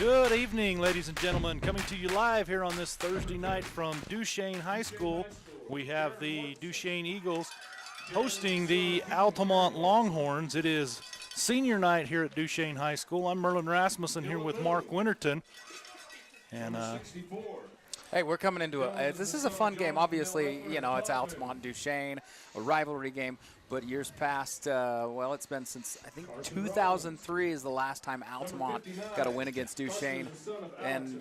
Good evening, ladies and gentlemen. Coming to you live here on this Thursday night from Duchesne High School. We have the Duchesne Eagles hosting the Altamont Longhorns. It is senior night here at Duchesne High School. I'm Merlin Rasmussen here with Mark Winterton. And hey, we're coming into this is a fun game. Obviously, you know, it's Altamont, Duchesne, a rivalry game. But years past, well, it's been since, I think, 2003 is the last time Altamont got a win against Duchesne. And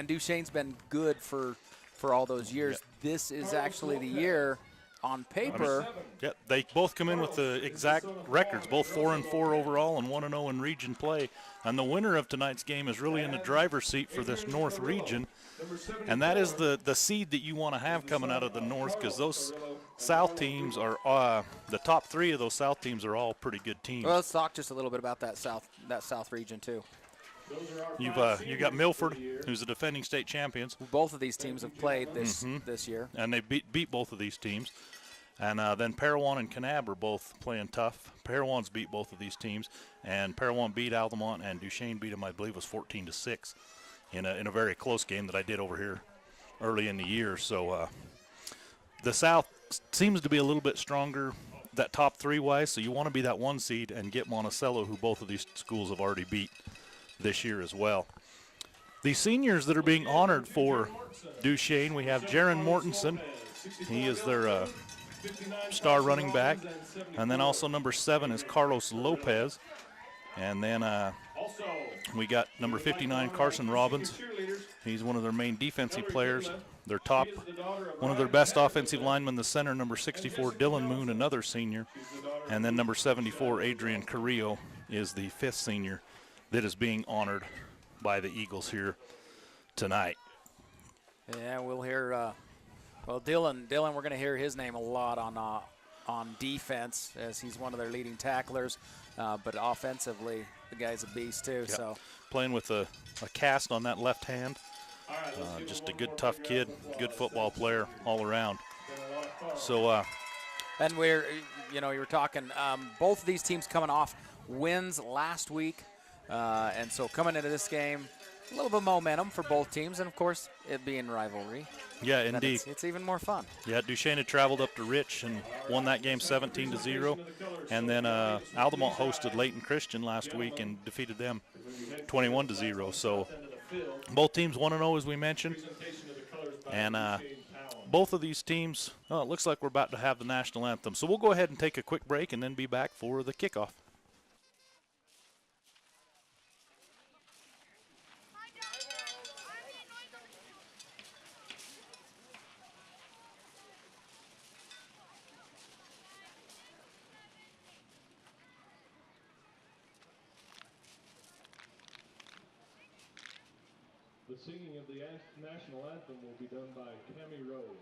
Duchesne's been good for all those years. Yep. This is actually the year on paper. Yeah, they both come in with the exact records, both 4-4 overall and 1-0 in region play. And the winner of tonight's game is really in the driver's seat for this North region. And that is the seed that you want to have coming out of the North, because those South teams are the top three of those South teams are all pretty good teams. Well, let's talk just a little bit about that South region too. You got Milford, who's the defending state champions. Both of these teams have played this year, and they beat both of these teams. And then Parowan and Kanab are both playing tough. Parowan's beat both of these teams, and Parowan beat Altamont, and Duchesne beat them, I believe, was 14-6 in a very close game that I did over here early in the year. So the South seems to be a little bit stronger, that top three-wise, so you want to be that one seed and get Monticello, who both of these schools have already beat this year as well. The seniors that are being honored for Duchesne, we have Jaron Mortensen. He is their star running back. And then also number 7 is Carlos Lopez. And then we got number 59, Carson Robbins. He's one of their main defensive players. Their top, one of their best offensive linemen, the center, number 64, Dylan Moon, another senior. And then number 74, Adrian Carrillo, is the 5th senior that is being honored by the Eagles here tonight. Yeah, we'll hear, well, Dylan, we're going to hear his name a lot on defense, as he's one of their leading tacklers. But offensively, the guy's a beast too. Yep. So playing with a cast on that left hand. Just a good, tough kid, good football player all around. So, and you were talking, both of these teams coming off wins last week. And so coming into this game, a little bit of momentum for both teams, and of course, it being rivalry. Yeah, indeed. It's even more fun. Yeah, Duchesne had traveled up to Rich and won that game 17-0. And then Altamont hosted Layton Christian last week and defeated them 21-0. So both teams 1-0, as we mentioned. And both of these teams, it looks like we're about to have the national anthem. So we'll go ahead and take a quick break and then be back for the kickoff. The singing of the national anthem will be done by Cammie Rowe.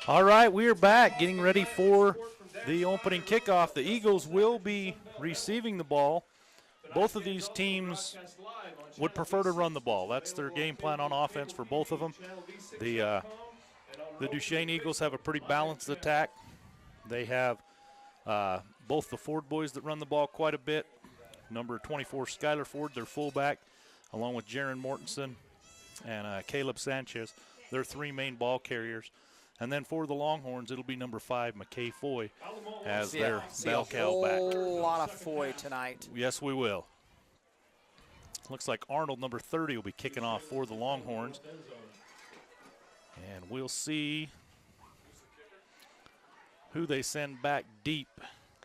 All right, we are back getting ready for the opening kickoff. The Eagles will be receiving the ball. Both of these teams would prefer to run the ball. That's their game plan on offense for both of them. The Duchesne Eagles have a pretty balanced attack. They have both the Ford boys that run the ball quite a bit. Number 24, Skylar Ford, their fullback, along with Jaron Mortensen and Caleb Sanchez. They're three main ball carriers. And then for the Longhorns, it'll be number 5, McKay Foy, as their bell cow back. A whole lot of Foy tonight. Yes, we will. Looks like Arnold, number 30, will be kicking off for the Longhorns. And we'll see who they send back deep.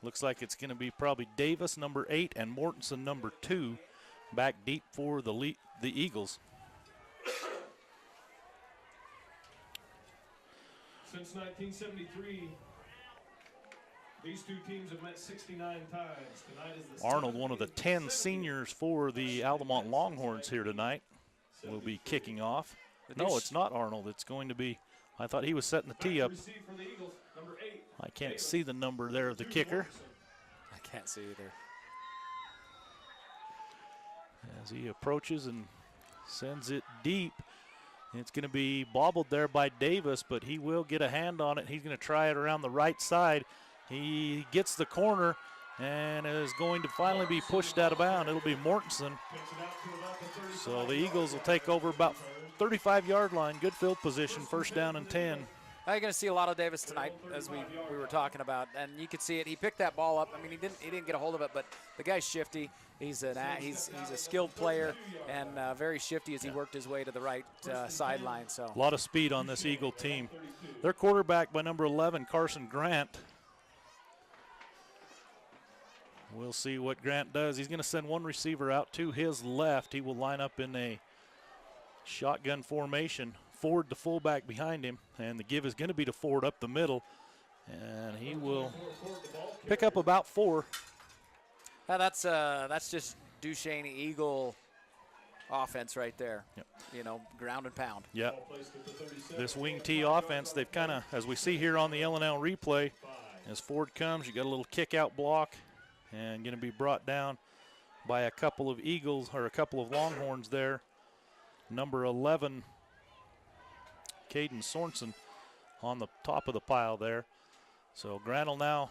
Looks like it's going to be probably Davis, number 8, and Mortensen, number 2, back deep for the Eagles. Since 1973, these two teams have met 69 times. Tonight is the Arnold, one of the 10 seniors for the Altamont Longhorns here tonight, will be kicking off. No, it's not Arnold. It's going to be, I thought he was setting the tee up. I can't see the number there of the kicker. I can't see either. As he approaches and sends it deep. It's going to be bobbled there by Davis, but he will get a hand on it. He's going to try it around the right side. He gets the corner and is going to finally be pushed out of bounds. It'll be Mortensen. So the Eagles will take over about 35-yard line. Good field position, first down and 10. You're going to see a lot of Davis tonight, as we were talking about, and you could see it. He picked that ball up. I mean, he didn't get a hold of it, but the guy's shifty. He's a skilled player and very shifty as he worked his way to the right sideline. So a lot of speed on this Eagle team. Their quarterback by number 11, Carson Grant. We'll see what Grant does. He's going to send one receiver out to his left. He will line up in a shotgun formation. Ford, the fullback, behind him, and the give is going to be to Ford up the middle, and he will pick up about 4. That's just Duchesne Eagle offense right there. Yep. You know, ground and pound. Yep. This wing T offense, they've kind of, as we see here on the LNL replay, as Ford comes, you got a little kick out block, and going to be brought down by a couple of Eagles, or a couple of Longhorns there. Number 11, Caden Sorensen, on the top of the pile there. So Grant will now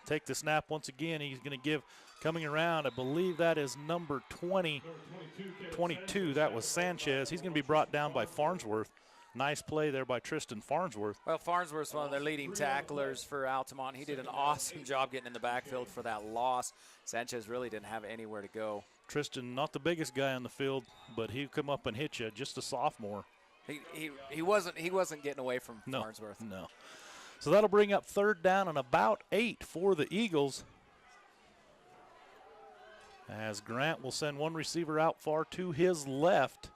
take the snap once again. He's going to give, coming around, I believe that is number 22. That was Sanchez. He's going to be brought down by Farnsworth. Nice play there by Tristan Farnsworth. Well, Farnsworth's one of their leading tacklers for Altamont. He did an awesome job getting in the backfield for that loss. Sanchez really didn't have anywhere to go. Tristan, not the biggest guy on the field, but he'd come up and hit you, just a sophomore. He wasn't getting away from Farnsworth. No. So that'll bring up third down and about 8 for the Eagles. As Grant will send one receiver out far to his left.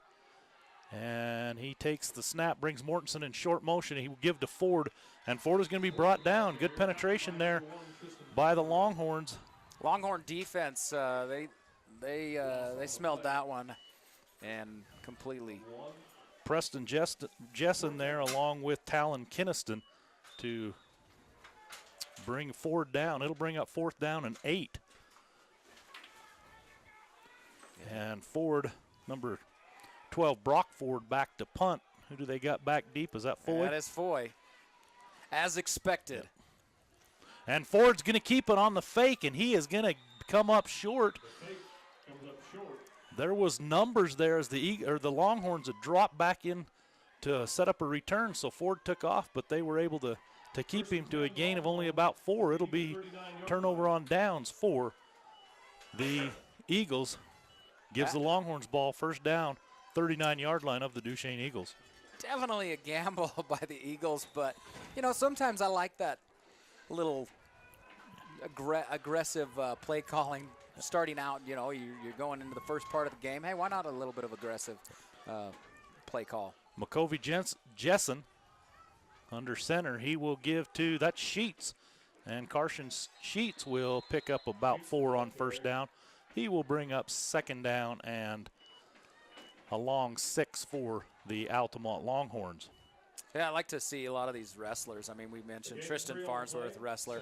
And he takes the snap, brings Mortensen in short motion. He will give to Ford, and Ford is going to be brought down. Good penetration there by the Longhorns. Longhorn defense, they smelled that one and completely. Preston Jessen there along with Talon Kinniston to bring Ford down. It'll bring up 4th down and 8. And Ford, number 12, Brock Ford, back to punt. Who do they got back deep? Is that Foy? That is Foy, as expected. And Ford's going to keep it on the fake, and he is going to come up short. There was numbers there as the Longhorns had dropped back in to set up a return, so Ford took off, but they were able to keep him to a gain of only about 4. It'll be turnover on downs for the Eagles. Gives the Longhorns ball, first down, 39-yard line of the Duchesne Eagles. Definitely a gamble by the Eagles, but, you know, sometimes I like that little aggressive play calling. Starting out, you know, you're going into the first part of the game. Hey, why not a little bit of aggressive play call? McCovey Jessen under center. He will give to, that's Sheets. And Carson Sheets will pick up about 4 on first down. He will bring up second down and a long 6 for the Altamont Longhorns. Yeah, I like to see a lot of these wrestlers. I mean, we mentioned Tristan Farnsworth, wrestler.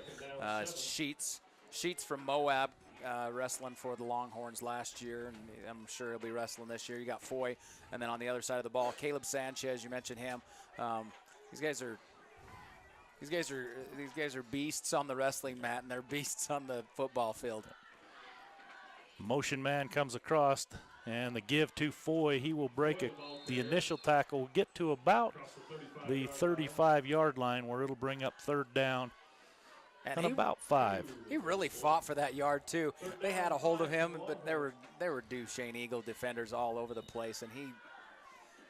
Sheets from Moab, wrestling for the Longhorns last year, and I'm sure he'll be wrestling this year. You got Foy, and then on the other side of the ball, Caleb Sanchez. You mentioned him. These guys are beasts on the wrestling mat, and they're beasts on the football field. Motion man comes across, and the give to Foy. He will break the initial tackle, get to about the 35-yard line, where it'll bring up third down and about 5. He really fought for that yard too. They had a hold of him, but there were Duchesne Eagle defenders all over the place, and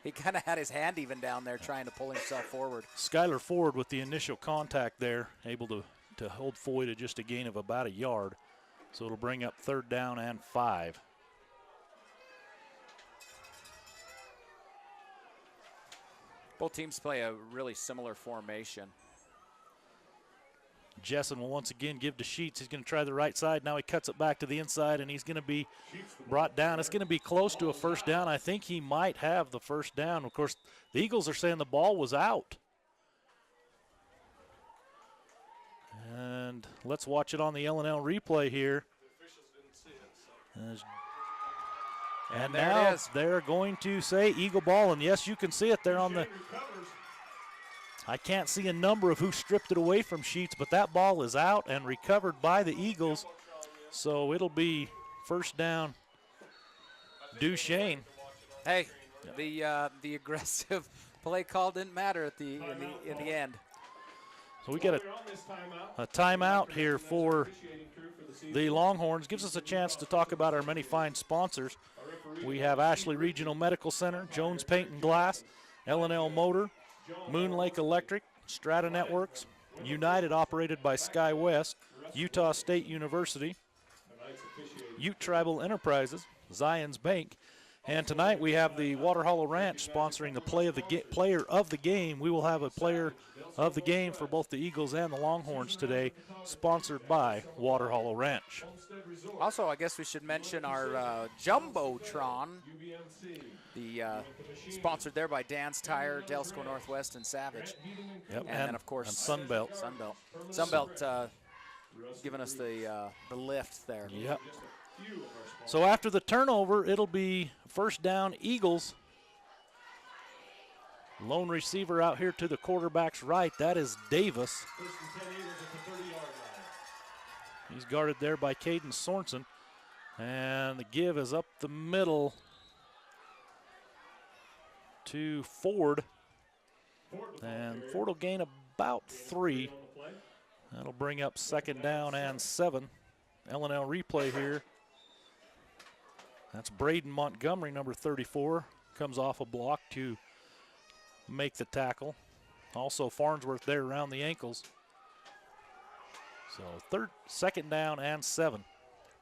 he kind of had his hand even down there trying to pull himself forward. Skylar Ford with the initial contact there, able to hold Foy to just a gain of about a yard. So it'll bring up third down and 5. Both teams play a really similar formation. Jessen will once again give to Sheets. He's going to try the right side. Now he cuts it back to the inside, and he's going to be brought down. It's going to be close to a first down. I think he might have the first down. Of course, the Eagles are saying the ball was out. And let's watch it on the L&L replay here. And now they're going to say Eagle ball, and yes, you can see it there on the. I can't see a number of who stripped it away from Sheets, but that ball is out and recovered by the Eagles. So it'll be first down, Duchesne. Hey, the aggressive play call didn't matter at in the end. So we get a timeout here for the Longhorns. Gives us a chance to talk about our many fine sponsors. We have Ashley Regional Medical Center, Jones Paint and Glass, L&L Motor, Moon Lake Electric, Strata Networks, United operated by SkyWest, Utah State University, Ute Tribal Enterprises, Zion's Bank, and tonight we have the Water Hollow Ranch sponsoring the player of the game. We will have a player of the game for both the Eagles and the Longhorns today, sponsored by Water Hollow Ranch. Also, I guess we should mention our Jumbotron, sponsored there by Dan's Tire, Delco Northwest, and Savage. Yep, and then, of course, Sunbelt. Sunbelt giving us the lift there. Yep. So after the turnover, it'll be first down, Eagles. Lone receiver out here to the quarterback's right. That is Davis. He's guarded there by Caden Sorensen. And the give is up the middle to Ford. And Ford will gain about 3. That'll bring up second down and 7. L&L replay here. That's Braden Montgomery, number 34. Comes off a block to make the tackle. Also Farnsworth there around the ankles. So second down and 7.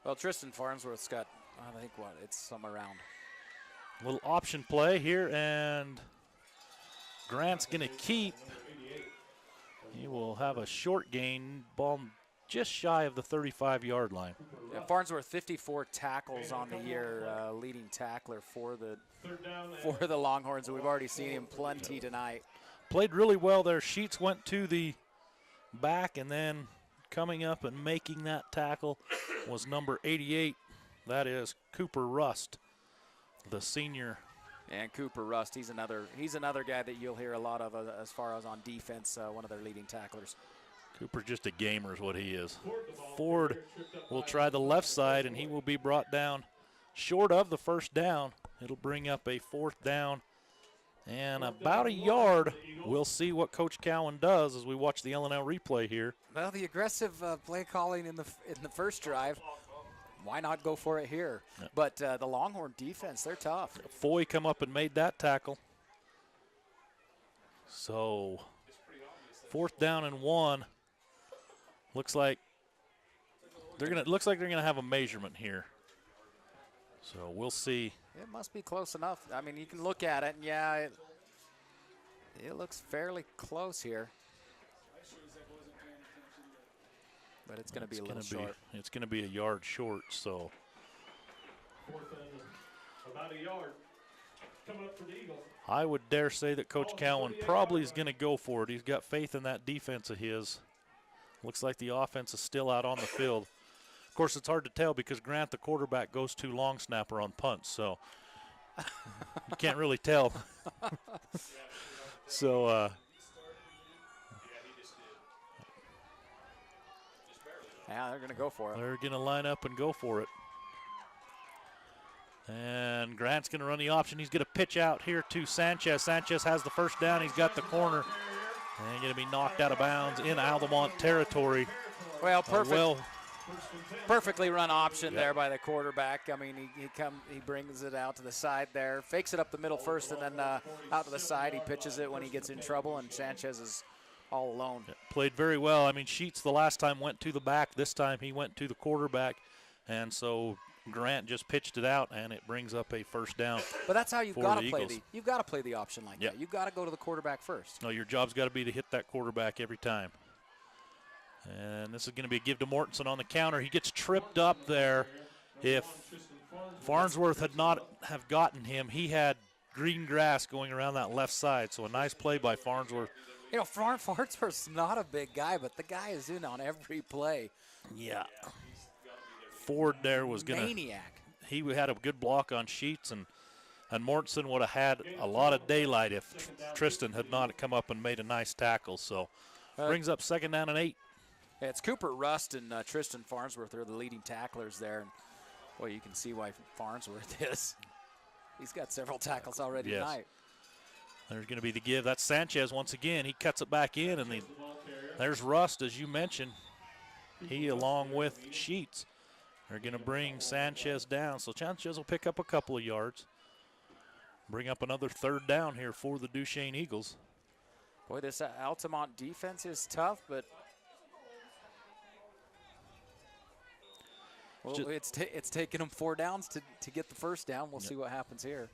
Well, Tristan Farnsworth's got, I think, it's some around. Little option play here, and Grant's going to keep. He will have a short gain, ball just shy of the 35-yard line. Yeah, Farnsworth 54 tackles on the year, leading tackler for the Longhorns, and we've already seen him plenty tonight. Played really well there. Sheets went to the back, and then coming up and making that tackle was number 88. That is Cooper Rust, the senior. And Cooper Rust, he's another guy that you'll hear a lot of as far as on defense, one of their leading tacklers. Cooper's just a gamer is what he is. Ford will try the left side, and he will be brought down short of the first down. It'll bring up a fourth down and about a yard. We'll see what Coach Cowan does as we watch the L&L replay here. Well, the aggressive play calling in the first drive, why not go for it here? Yeah. But the Longhorn defense, they're tough. Foy come up and made that tackle. So fourth down and 1. Looks like they're gonna have a measurement here. So we'll see. It must be close enough. I mean, you can look at it, and yeah, it looks fairly close here. But it's going to be a little short. It's going to be a yard short, so. Fourth and about a yard. Coming up for the Eagles. I would dare say that Coach Cowan probably is going to go for it. He's got faith in that defense of his. Looks like the offense is still out on the field. Of course, it's hard to tell because Grant, the quarterback, goes to long snapper on punts, so you can't really tell. So, yeah, they're going to go for it. They're going to line up and go for it. And Grant's going to run the option. He's going to pitch out here to Sanchez. Sanchez has the first down. He's got the corner. And going to be knocked out of bounds in Altamont territory. Well, perfectly run option there by the quarterback. I mean, he brings it out to the side there, fakes it up the middle first, and then out to the side. He pitches it when he gets in trouble, and Sanchez is all alone. Played very well. I mean, Sheets the last time went to the back. This time he went to the quarterback, and so Grant just pitched it out, and it brings up a first down. But that's how you've got to play Eagles. you've got to play the option like that. You've got to go to the quarterback first. No, your job's got to be to hit that quarterback every time. And this is going to be a give to Mortensen on the counter. He gets tripped up there. If Farnsworth had not have gotten him, he had green grass going around that left side. So a nice play by Farnsworth. You know, Farnsworth's not a big guy, but the guy is in on every play. Yeah. Ford there was going to. Maniac. He had a good block on Sheets, and Mortensen would have had a lot of daylight if Tristan had not come up and made a nice tackle. So brings up 2nd down and 8. Yeah, it's Cooper Rust and Tristan Farnsworth are the leading tacklers there. And, boy, you can see why Farnsworth is. He's got several tackles already tonight. There's going to be the give. That's Sanchez once again. He cuts it back in, and there's Rust, as you mentioned. He, along with Sheets, are going to bring Sanchez down. So Sanchez will pick up a couple of yards. Bring up another 3rd down here for the Duchesne Eagles. Boy, this Altamont defense is tough, but it's taken them 4 downs to get the first down. We'll see what happens here.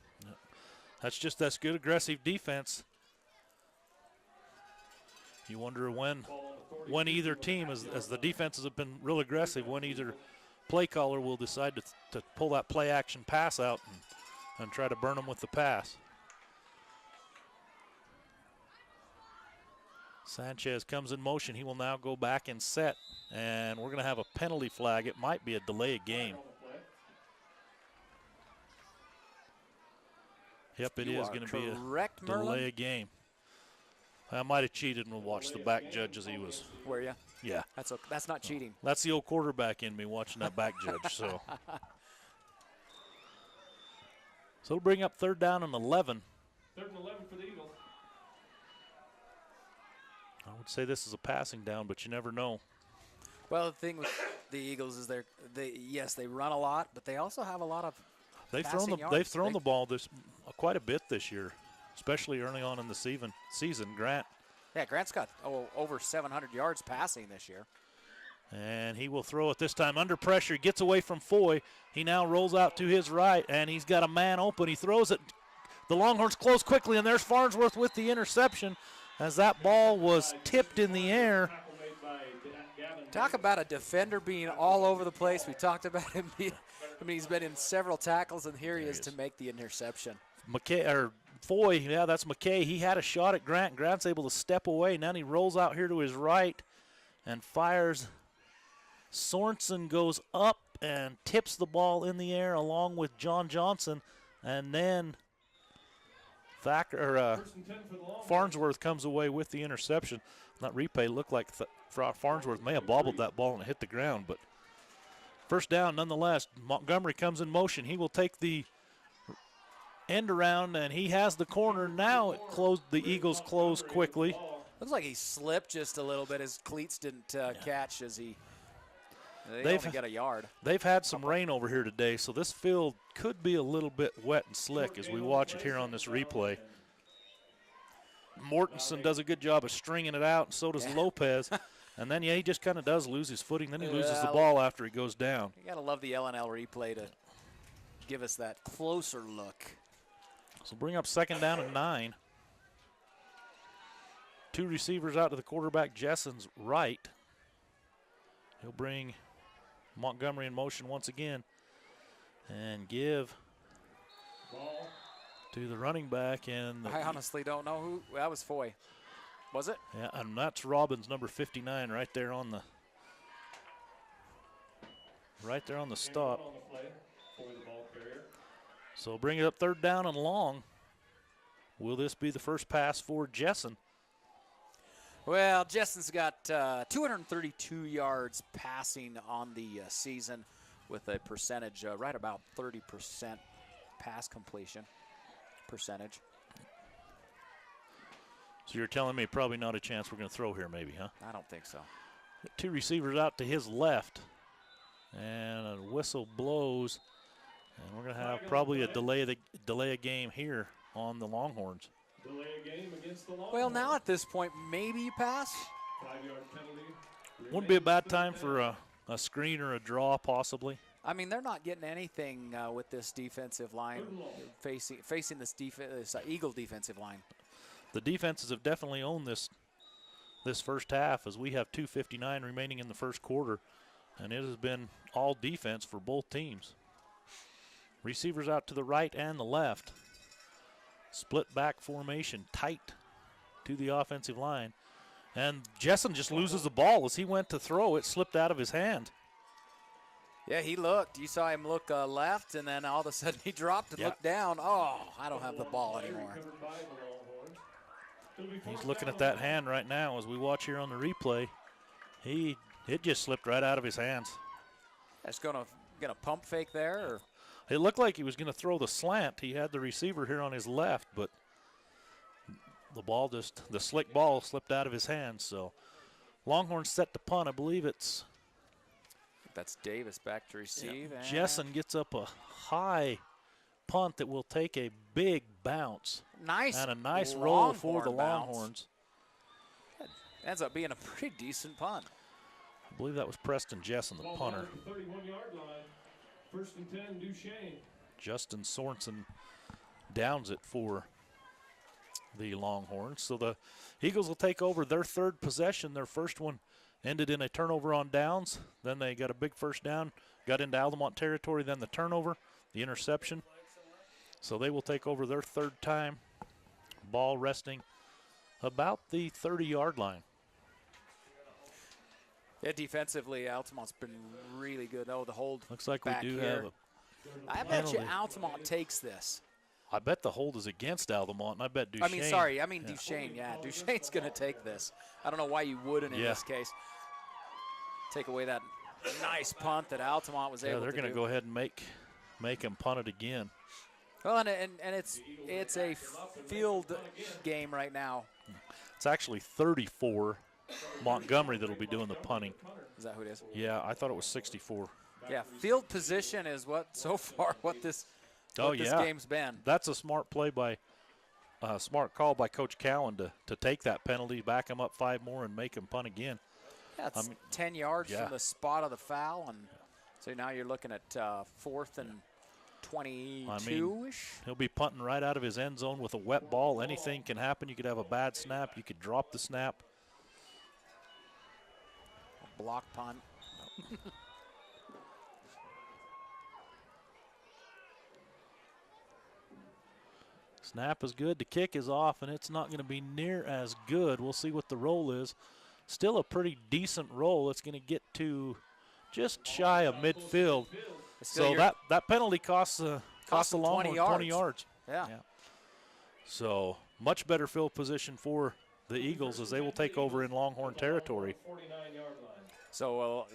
That's good aggressive defense. You wonder when either team, as the defenses have been real aggressive, when either play caller will decide to pull that play action pass out and try to burn them with the pass. Sanchez comes in motion. He will now go back and set, and we're going to have a penalty flag. It might be a delay of game. Yep, it is going to be a delay of game. I might have cheated and watched the back judge as he was. Were you? Yeah. That's not cheating. That's the old quarterback in me watching that back judge. So it'll bring up 3rd down and 11. 3rd and 11 for the Eagles. I would say this is a passing down, but you never know. Well, the thing with the Eagles is they run a lot, but they also have a lot of They've thrown the ball quite a bit this year, especially early on in the season. Grant's got over 700 yards passing this year. And he will throw it this time under pressure. He gets away from Foy. He now rolls out to his right, and he's got a man open. He throws it. The Longhorns close quickly, and there's Farnsworth with the interception as that ball was tipped in the air. Talk about a defender being all over the place. We talked about him being, he's been in several tackles, and here he is to make the interception. Foy, that's McKay. He had a shot at Grant. Grant's able to step away. Now he rolls out here to his right and fires. Sorensen goes up and tips the ball in the air along with John Johnson, and then Farnsworth comes away with the interception. That replay looked like Farnsworth may have bobbled that ball and it hit the ground, but first down nonetheless. Montgomery comes in motion. He will take the end around, and he has the corner. Now the Eagles close quickly. Looks like he slipped just a little bit. His cleats didn't catch as they only get a yard. They've had some rain over here today, so this field could be a little bit wet and slick as we watch it here on this replay. Mortensen does a good job of stringing it out, and so does Lopez. And then, he just kind of does lose his footing. Then he loses the ball after he goes down. You got to love the LNL replay to give us that closer look. So bring up 2nd down and 9. 2 receivers out to the quarterback, Jessen's right. He'll bring Montgomery in motion once again and give to the running back. And I honestly don't know who. That was Foy. Was it? Yeah, and that's Robbins, number 59, right there on the stop. So bring it up 3rd down and long. Will this be the first pass for Jessen? Well, Jessen's got 232 yards passing on the season with a percentage right about 30% pass completion percentage. So you're telling me probably not a chance we're going to throw here maybe, huh? I don't think so. 2 receivers out to his left. And a whistle blows. And we're going to have probably a delay a game here on the Longhorns. Delay a game against the Longhorns. Well, now at this point, maybe you pass. 5-yard penalty. Wouldn't be a bad time for a screen or a draw, possibly. I mean, they're not getting anything with this defensive line facing this Eagle defensive line. The defenses have definitely owned this first half, as we have 2:59 remaining in the first quarter, and it has been all defense for both teams. Receivers out to the right and the left. Split back formation, tight to the offensive line. And Jessen just loses the ball. As he went to throw, it slipped out of his hand. Yeah, he looked. You saw him look left, and then all of a sudden he dropped and looked down. Oh, I don't have the ball anymore. He's looking at that hand right now as we watch here on the replay. It just slipped right out of his hands. That's going to get a pump fake there? Or? It looked like he was going to throw the slant. He had the receiver here on his left, but the slick ball slipped out of his hands. So Longhorns set to punt. I believe that's Davis back to receive. Yeah, Jessen gets up a high punt that will take a big bounce. Nice. And a nice roll for the Longhorns. Ends up being a pretty decent punt. I believe that was Preston Jessen, the punter. 31-yard line. 1st and 10, Duchesne. Justin Sorensen downs it for the Longhorns. So the Eagles will take over their 3rd possession. Their first one ended in a turnover on downs. Then they got a big first down, got into Altamont territory, then the turnover, the interception. So they will take over their 3rd time. Ball resting about the 30-yard line. Yeah, defensively, Altamont's been really good. Oh, the hold. Looks like we do have a I bet you Altamont takes this. I bet the hold is against Altamont, and I bet Duchesne. Duchesne. Yeah, Duchesne's going to take this. I don't know why you wouldn't in this case. Take away that nice punt that Altamont was able to do. Yeah, they're going to go ahead and make him punt it again. Well, and it's a field game right now. It's actually 34 Montgomery that'll be doing the punting. Is that who it is? Yeah, I thought it was 64. Yeah, field position is what this game's been. That's a smart play by smart call by Coach Cowan to take that penalty, back him up 5 more, and make him punt again. Yeah, it's 10 yards from the spot of the foul, and so now you're looking at 4th and 22-ish. He'll be punting right out of his end zone with a wet ball. Anything can happen. You could have a bad snap. You could drop the snap. A block punt. Snap is good. The kick is off, and it's not going to be near as good. We'll see what the roll is. Still a pretty decent roll. It's going to get to just shy of midfield. So that penalty costs the Longhorns 20 yards. Yeah. So much better field position for the Eagles as they will take over in Longhorn territory. So,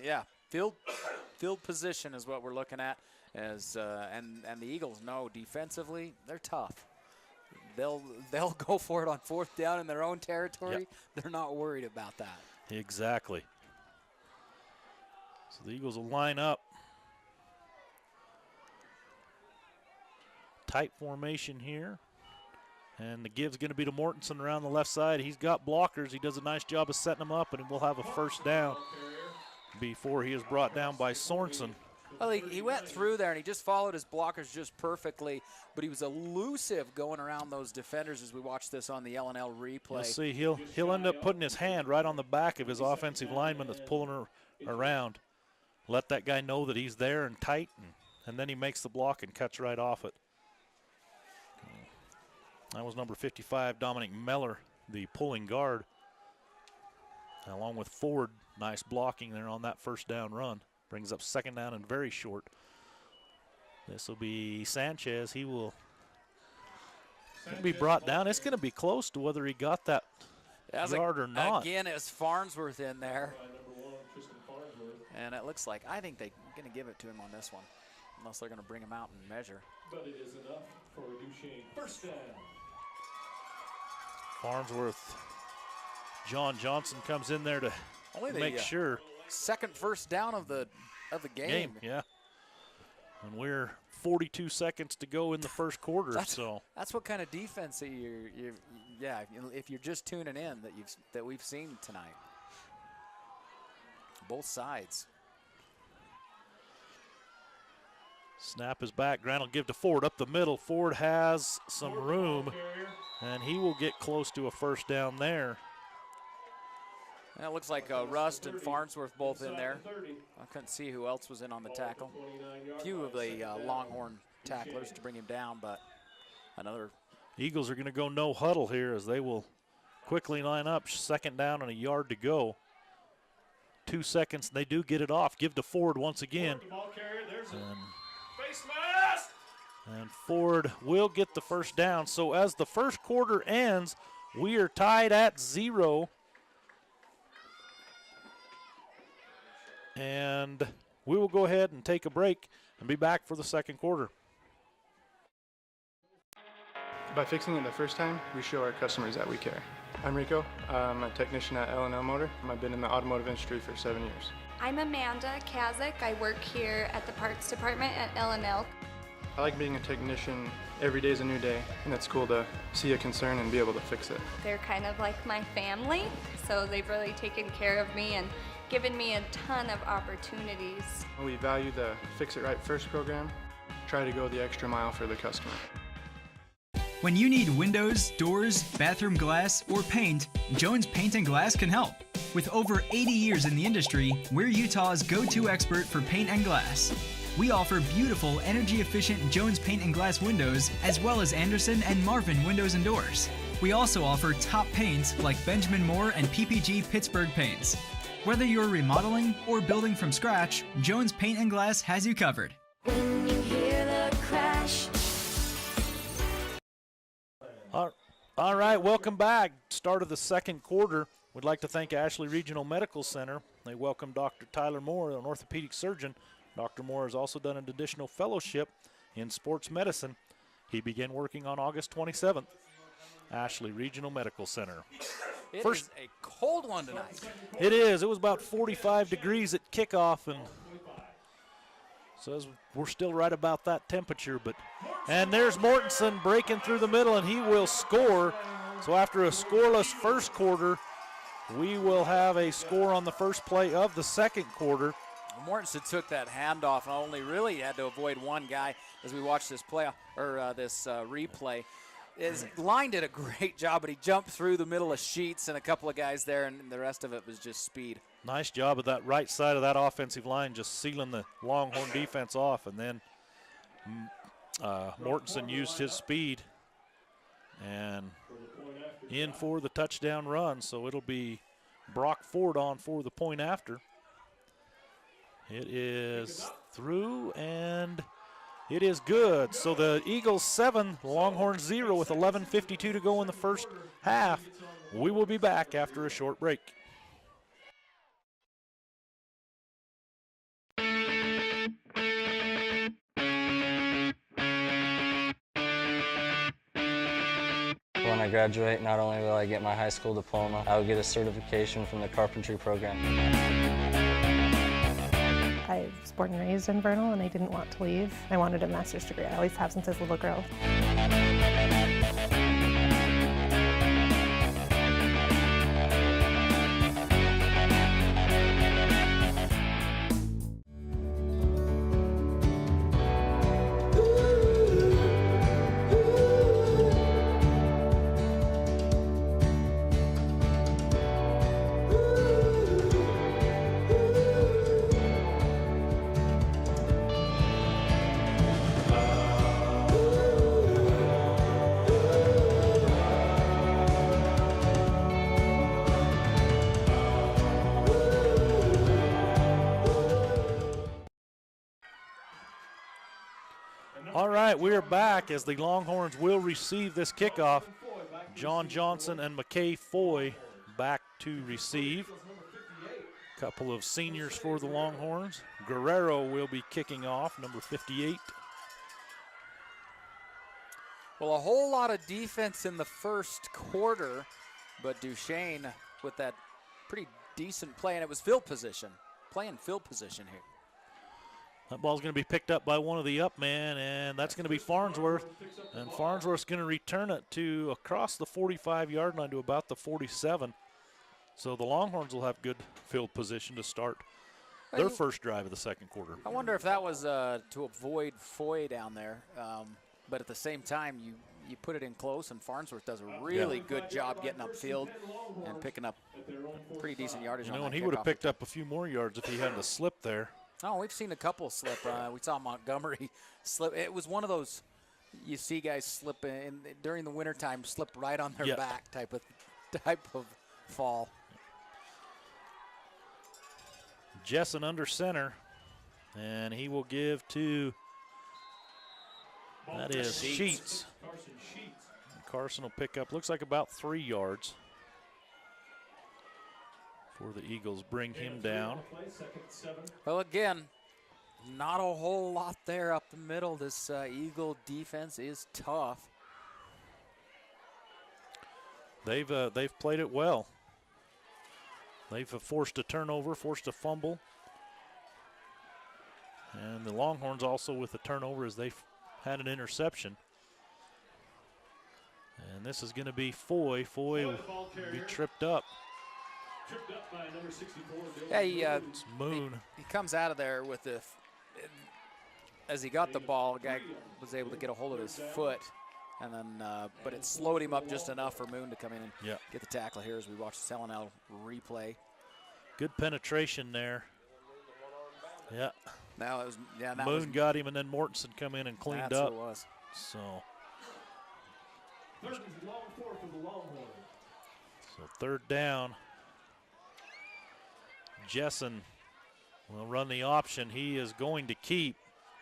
field position is what we're looking at. And the Eagles know defensively they're tough. They'll go for it on 4th down in their own territory. Yep. They're not worried about that. Exactly. So the Eagles will line up. Tight formation here. And the give's going to be to Mortensen around the left side. He's got blockers. He does a nice job of setting them up, and we'll have a first down before he is brought down by Sorensen. Well, he went through there, and he just followed his blockers just perfectly, but he was elusive going around those defenders as we watch this on the L&L replay. You'll see he'll end up putting his hand right on the back of his offensive lineman that's pulling her around. Let that guy know that he's there and tight, and then he makes the block and cuts right off it. That was number 55, Dominic Meller, the pulling guard. Along with Ford, nice blocking there on that first down run. Brings up second down and very short. This will be Sanchez. He will be brought down. It's going to be close to whether he got that yard or not. Again, it's Farnsworth in there. And it looks like, I think they're going to give it to him on this one, unless they're going to bring him out and measure. But it is enough for Duchesne. First down. Farnsworth. John Johnson comes in there to make sure. Second first down of the game. Yeah. And we're 42 seconds to go in the first quarter. That's what kind of defense that if you're just tuning in that we've seen tonight. Both sides. Snap is back. Grant will give to Ford up the middle. Ford has some room, and he will get close to a first down there. And it looks like Rust and Farnsworth both in there. I couldn't see who else was in on the tackle. A few of the Longhorn tacklers to bring him down, but another. Eagles are going to go no huddle here as they will quickly line up. Second down and a yard to go. 2 seconds, and they do get it off. Give to Ford once again. And Ford will get the first down. So as the first quarter ends, we are tied at 0. And we will go ahead and take a break and be back for the second quarter. By fixing it the first time, we show our customers that we care. I'm Rico. I'm a technician at L&L Motor. I've been in the automotive industry for 7 years. I'm Amanda Kazik. I work here at the parts department at L&L. I like being a technician. Every day is a new day, and it's cool to see a concern and be able to fix it. They're kind of like my family, so they've really taken care of me and given me a ton of opportunities. We value the Fix It Right First program. Try to go the extra mile for the customer. When you need windows, doors, bathroom glass, or paint, Jones Paint and Glass can help. With over 80 years in the industry, we're Utah's go-to expert for paint and glass. We offer beautiful, energy-efficient Jones Paint and Glass windows, as well as Anderson and Marvin windows and doors. We also offer top paints like Benjamin Moore and PPG Pittsburgh paints. Whether you're remodeling or building from scratch, Jones Paint and Glass has you covered. When you hear the crash. All right, welcome back. Start of the second quarter. We'd like to thank Ashley Regional Medical Center. They welcome Dr. Tyler Moore, an orthopedic surgeon. Dr. Moore has also done an additional fellowship in sports medicine. He began working on August 27th. Ashley Regional Medical Center. It is a cold one tonight. It is. It was about 45 degrees at kickoff, and says we're still right about that temperature. And there's Mortensen breaking through the middle, and he will score. So after a scoreless first quarter, we will have a score on the first play of the second quarter. Mortensen took that handoff and only really had to avoid one guy as we watched this replay. His line did a great job, but he jumped through the middle of Sheets and a couple of guys there, and the rest of it was just speed. Nice job of that right side of that offensive line, just sealing the Longhorn defense off. And then Mortensen used his speed and in for the touchdown run. So it'll be Brock Ford on for the point after. It is through, and it is good. So the Eagles 7, Longhorns 0 with 11:52 to go in the first half. We will be back after a short break. When I graduate, not only will I get my high school diploma, I will get a certification from the carpentry program. I was born and raised in Vernal, and I didn't want to leave. I wanted a master's degree. I always have since I was a little girl. right, we're back as the Longhorns will receive this kickoff. John Johnson and McKay Foy back to receive. Couple of seniors for the Longhorns. Guerrero will be kicking off, number 58. Well, a whole lot of defense in the first quarter, but Duchesne with that pretty decent play, and it was field position, playing field position here. That ball's going to be picked up by one of the up men, and that's going to be Farnsworth. And Farnsworth's going to return it to across the 45-yard line to about the 47. So the Longhorns will have good field position to start their first drive of the second quarter. I wonder if that was to avoid Foy down there. But at the same time, you put it in close, and Farnsworth does a really good job getting upfield and picking up pretty decent yardage. You know, and he would have picked up a few more yards if he hadn't slipped there. Oh, we've seen a couple slip. We saw Montgomery slip. It was one of those you see guys slip in during the wintertime, slip right on their back type of fall. Jessen under center, and he will give to, that is Sheets. Carson will pick up, looks like about 3 yards for the Eagles. Bring him down. Well, again, not a whole lot there up the middle. This Eagle defense is tough. They've played it well. They've forced a turnover, forced a fumble. And the Longhorns also with a turnover as they've had an interception. And this is going to be Foy. Foy will be tripped up. Tripped up by number 64. Yeah, it's Moon. He comes out of there with the, as he got the ball, the guy was able to get a hold of his foot. And then, but it slowed him up just enough for Moon to come in and get the tackle here as we watch the Selenel replay. Good penetration there. Yeah. Now it was, Moon got him, and then Mortensen come in and cleaned up. That's what it was. So. Third and long four for the Longhorns. So third down. Jessen will run the option. He is going to keep.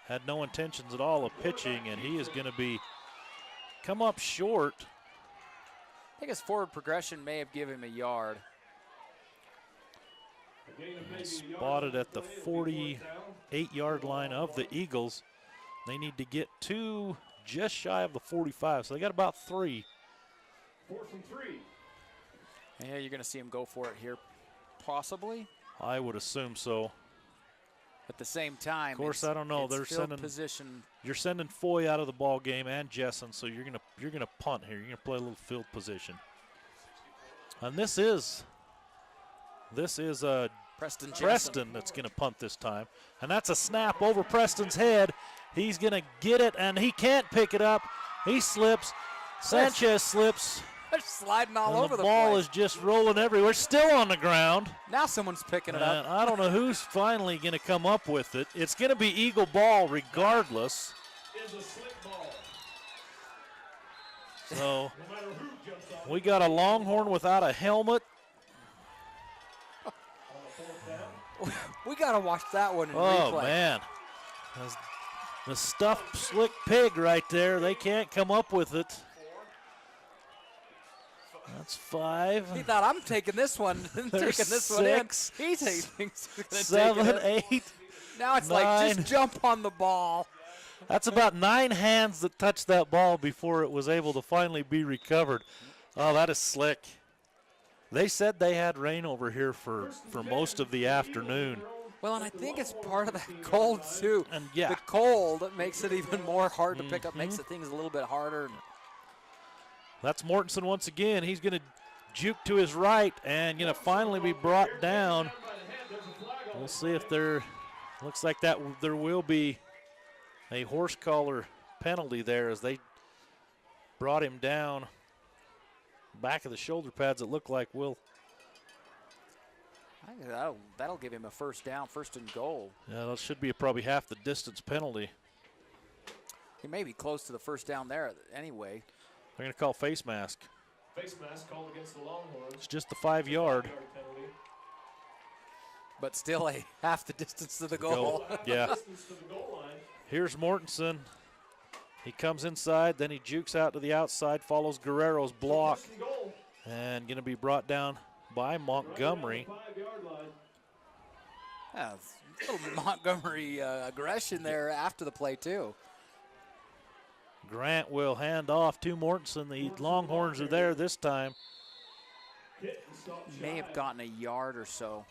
Had no intentions at all of pitching, and he is going to be come up short. I think his forward progression may have given him a yard. Spotted at the 48-yard line of the Eagles. They need to get to just shy of the 45, so they got about 3. 4th and 3. Yeah, you're going to see him go for it here, possibly. I would assume so. At the same time, of course, I don't know. They're sending position. You're sending Foy out of the ball game and Jessen, so you're gonna punt here. You're gonna play a little field position. And this is Preston that's gonna punt this time, and that's a snap over Preston's head. He's gonna get it, and he can't pick it up. He slips. Sanchez slips. They're sliding all over the place. The ball is just rolling everywhere. Still on the ground. Now someone's picking it up. I don't know who's finally going to come up with it. It's going to be Eagle ball regardless. Is a slick ball. So we got a Longhorn without a helmet. We got to watch that one in replay. Oh, man. The stuffed slick pig right there. They can't come up with it. That's 5. He thought, I'm taking this one. Taking this one in. He's 7, 8. Now it's 9. like, just jump on the ball. That's about 9 hands that touched that ball before it was able to finally be recovered. Oh, that is slick. They said they had rain over here for most of the afternoon. Well, and I think it's part of that cold, too. And yeah. The cold makes it even more hard to pick up, makes the things a little bit harder. That's Mortensen once again. He's going to juke to his right and going to finally be brought down. We'll see if looks like that there will be a horse collar penalty there as they brought him down. Back of the shoulder pads, it looked like will. I think that'll give him a first down, 1st and goal. Yeah, that should be probably half the distance penalty. He may be close to the first down there anyway. They're going to call face mask. Face mask called against the Longhorns. It's just the 5-yard. But still a half the distance to the goal. Yeah. Here's Mortensen. He comes inside, then he jukes out to the outside, follows Guerrero's block, and going to be brought down by Montgomery. Yeah, a little Montgomery aggression there after the play, too. Grant will hand off to Mortensen. The Longhorns are there this time. May have gotten a yard or so.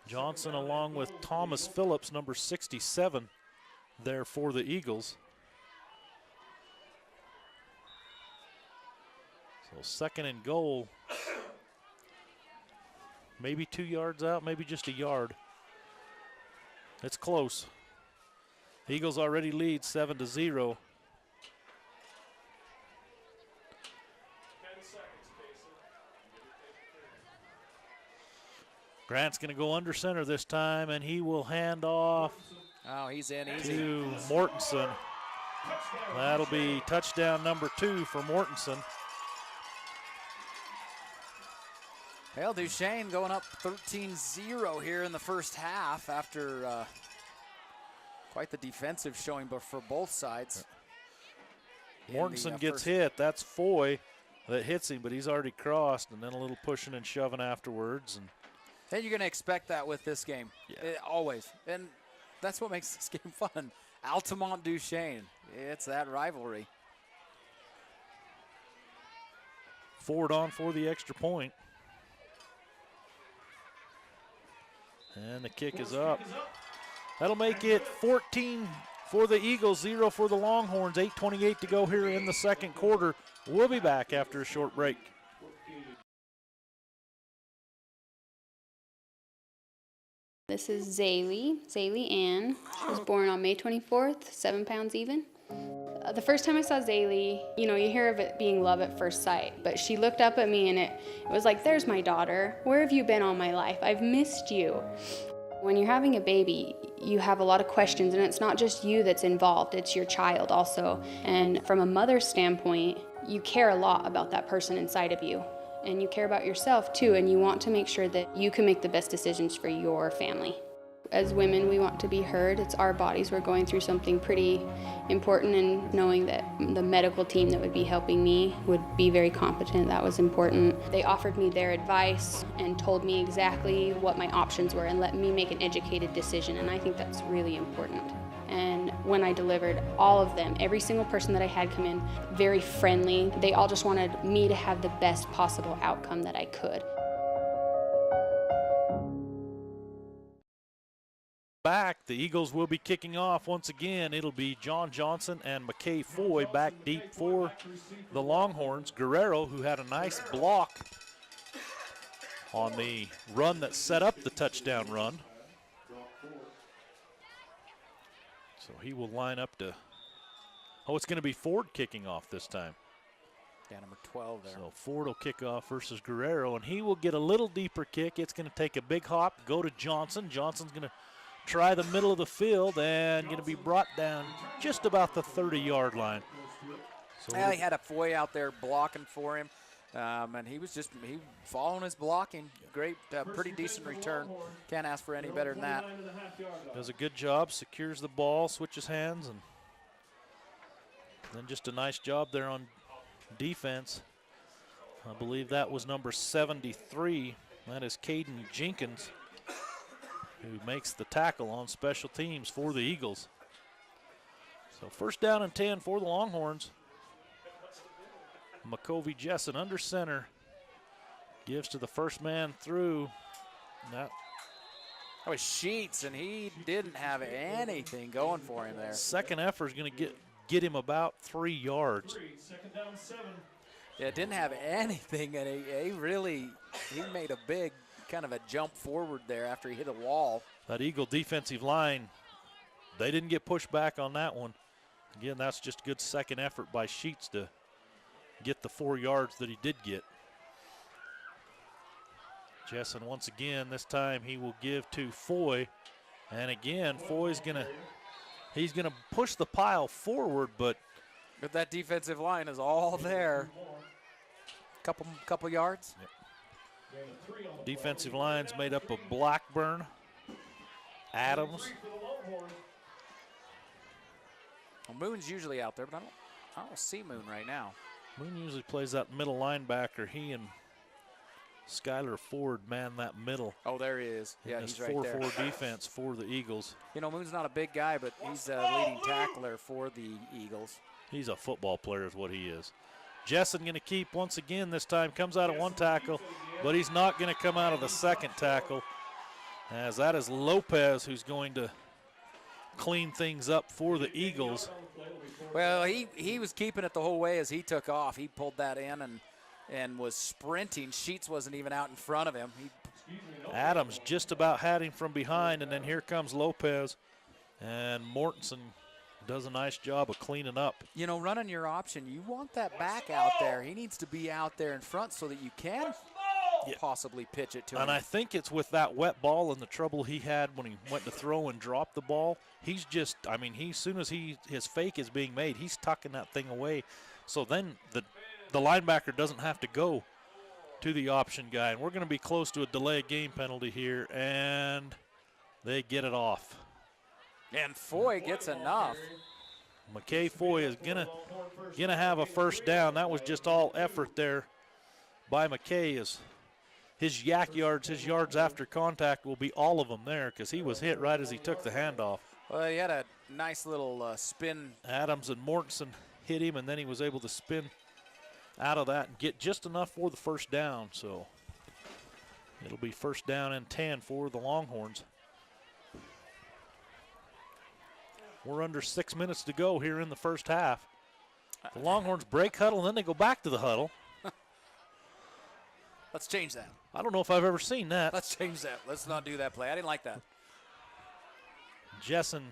Johnson along with Thomas Phillips, number 67, there for the Eagles. So second and goal. Maybe 2 yards out, maybe just a yard. It's close. Eagles already lead 7-0. Grant's going to go under center this time, and he will hand off he's in easy to Mortensen. That'll be touchdown number 2 for Mortensen. Well, Duchesne going up 13-0 here in the first half after quite the defensive showing for both sides. Mortensen gets hit. That's Foy that hits him, but he's already crossed, and then a little pushing and shoving afterwards. And you're going to expect that with this game, always. And that's what makes this game fun. Altamont Duchesne, it's that rivalry. Forward on for the extra point. And the kick is up. That'll make it 14 for the Eagles, 0 for the Longhorns. 8:28 to go here in the second quarter. We'll be back after a short break. This is Zaylee Ann. She was born on May 24th, 7 pounds even. The first time I saw Zaylee, you hear of it being love at first sight, but she looked up at me and it was like, there's my daughter. Where have you been all my life? I've missed you. When you're having a baby, you have a lot of questions, and it's not just you that's involved, it's your child also. And from a mother's standpoint, you care a lot about that person inside of you. And you care about yourself too, and you want to make sure that you can make the best decisions for your family. As women, we want to be heard. It's our bodies. We're going through something pretty important, and knowing that the medical team that would be helping me would be very competent, that was important. They offered me their advice and told me exactly what my options were and let me make an educated decision, and I think that's really important. And when I delivered, all of them, every single person that I had come in, very friendly. They all just wanted me to have the best possible outcome that I could. Back, the Eagles will be kicking off once again. It'll be John Johnson and McKay Foy back deep for the Longhorns. Guerrero, who had a nice block on the run that set up the touchdown run. So he will line up to, it's going to be Ford kicking off this time. Yeah, number 12 there. So Ford will kick off versus Guerrero, and he will get a little deeper kick. It's going to take a big hop, go to Johnson. Johnson's going to try the middle of the field and going to be brought down just about the 30-yard line. So he had a Foy out there blocking for him, and he was he following his blocking. Great, pretty decent return. Can't ask for any better than that. Does a good job, secures the ball, switches hands, and then just a nice job there on defense. I believe that was number 73. That is Caden Jenkins, who makes the tackle on special teams for the Eagles. So first down and 10 for the Longhorns. McCovey Jessen under center. Gives to the first man through. That was Sheets, and he didn't have anything going for him there. Second effort is going to get him about 3 yards. Second down 7. Yeah, didn't have anything, and he made a big kind of a jump forward there after he hit a wall. That Eagle defensive line, they didn't get pushed back on that one. Again, that's just good second effort by Sheets to get the 4 yards that he did get. Jessen once again, this time he will give to Foy. And again, Foy's he's gonna push the pile forward, but that defensive line is all there. Couple yards. Yep. Defensive line's made up of Blackburn, Adams. Well, Moon's usually out there, but I don't see Moon right now. Moon usually plays that middle linebacker. He and Skylar Ford man that middle. Oh, there he is. Yeah, he's right there. 4-4 defense for the Eagles. You know, Moon's not a big guy, but he's a leading tackler for the Eagles. He's a football player is what he is. Jessen going to keep once again this time. Comes out of one tackle, but he's not going to come out of the second tackle, as that is Lopez who's going to clean things up for the Eagles. Well, he was keeping it the whole way as he took off. He pulled that in and was sprinting. Sheets wasn't even out in front of him. Adams just about had him from behind, and then here comes Lopez, and Mortensen does a nice job of cleaning up. You know, running your option, you want that back out there. He needs to be out there in front so that you can possibly pitch it to him. And I think it's with that wet ball and the trouble he had when he went to throw and drop the ball. He's just, I mean, as soon as his fake is being made, he's tucking that thing away. So then the linebacker doesn't have to go to the option guy. And we're going to be close to a delay game penalty here, and they get it off. And Foy gets enough. McKay Foy is gonna have a first down. That was just all effort there by McKay. His yards after contact will be all of them there because he was hit right as he took the handoff. Well, he had a nice little spin. Adams and Mortensen hit him, and then he was able to spin out of that and get just enough for the first down. So it'll be first down and 10 for the Longhorns. We're under 6 minutes to go here in the first half. The Longhorns break huddle, and then they go back to the huddle. Let's change that. I don't know if I've ever seen that. Let's change that. Let's not do that play. I didn't like that. Jessen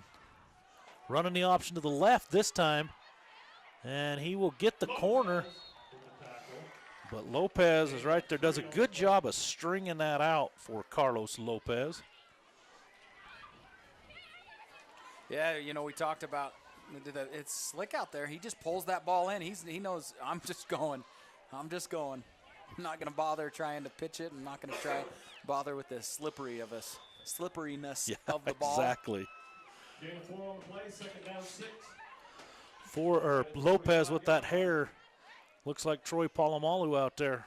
running the option to the left this time, and he will get the corner. But Lopez is right there, does a good job of stringing that out for Carlos Lopez. Yeah, you know, we talked about it's slick out there. He just pulls that ball in. He knows I'm just going. I'm not going to bother trying to pitch it. I'm not going to try bother with the slipperiness of the ball. Exactly. Gain of 4 on the play, second down 6. Lopez with that hair. Looks like Troy Polamalu out there.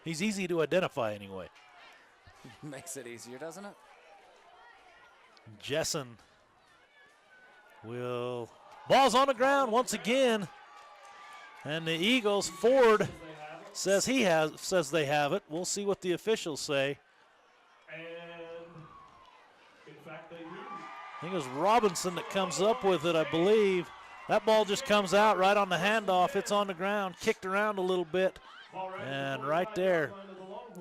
He's easy to identify anyway. Makes it easier, doesn't it? Jessen will. Ball's on the ground once again. And the Eagles, Ford says they have it. We'll see what the officials say. And in fact, they do. I think it was Robinson that comes up with it, I believe. That ball just comes out right on the handoff. It's on the ground, kicked around a little bit. And right there,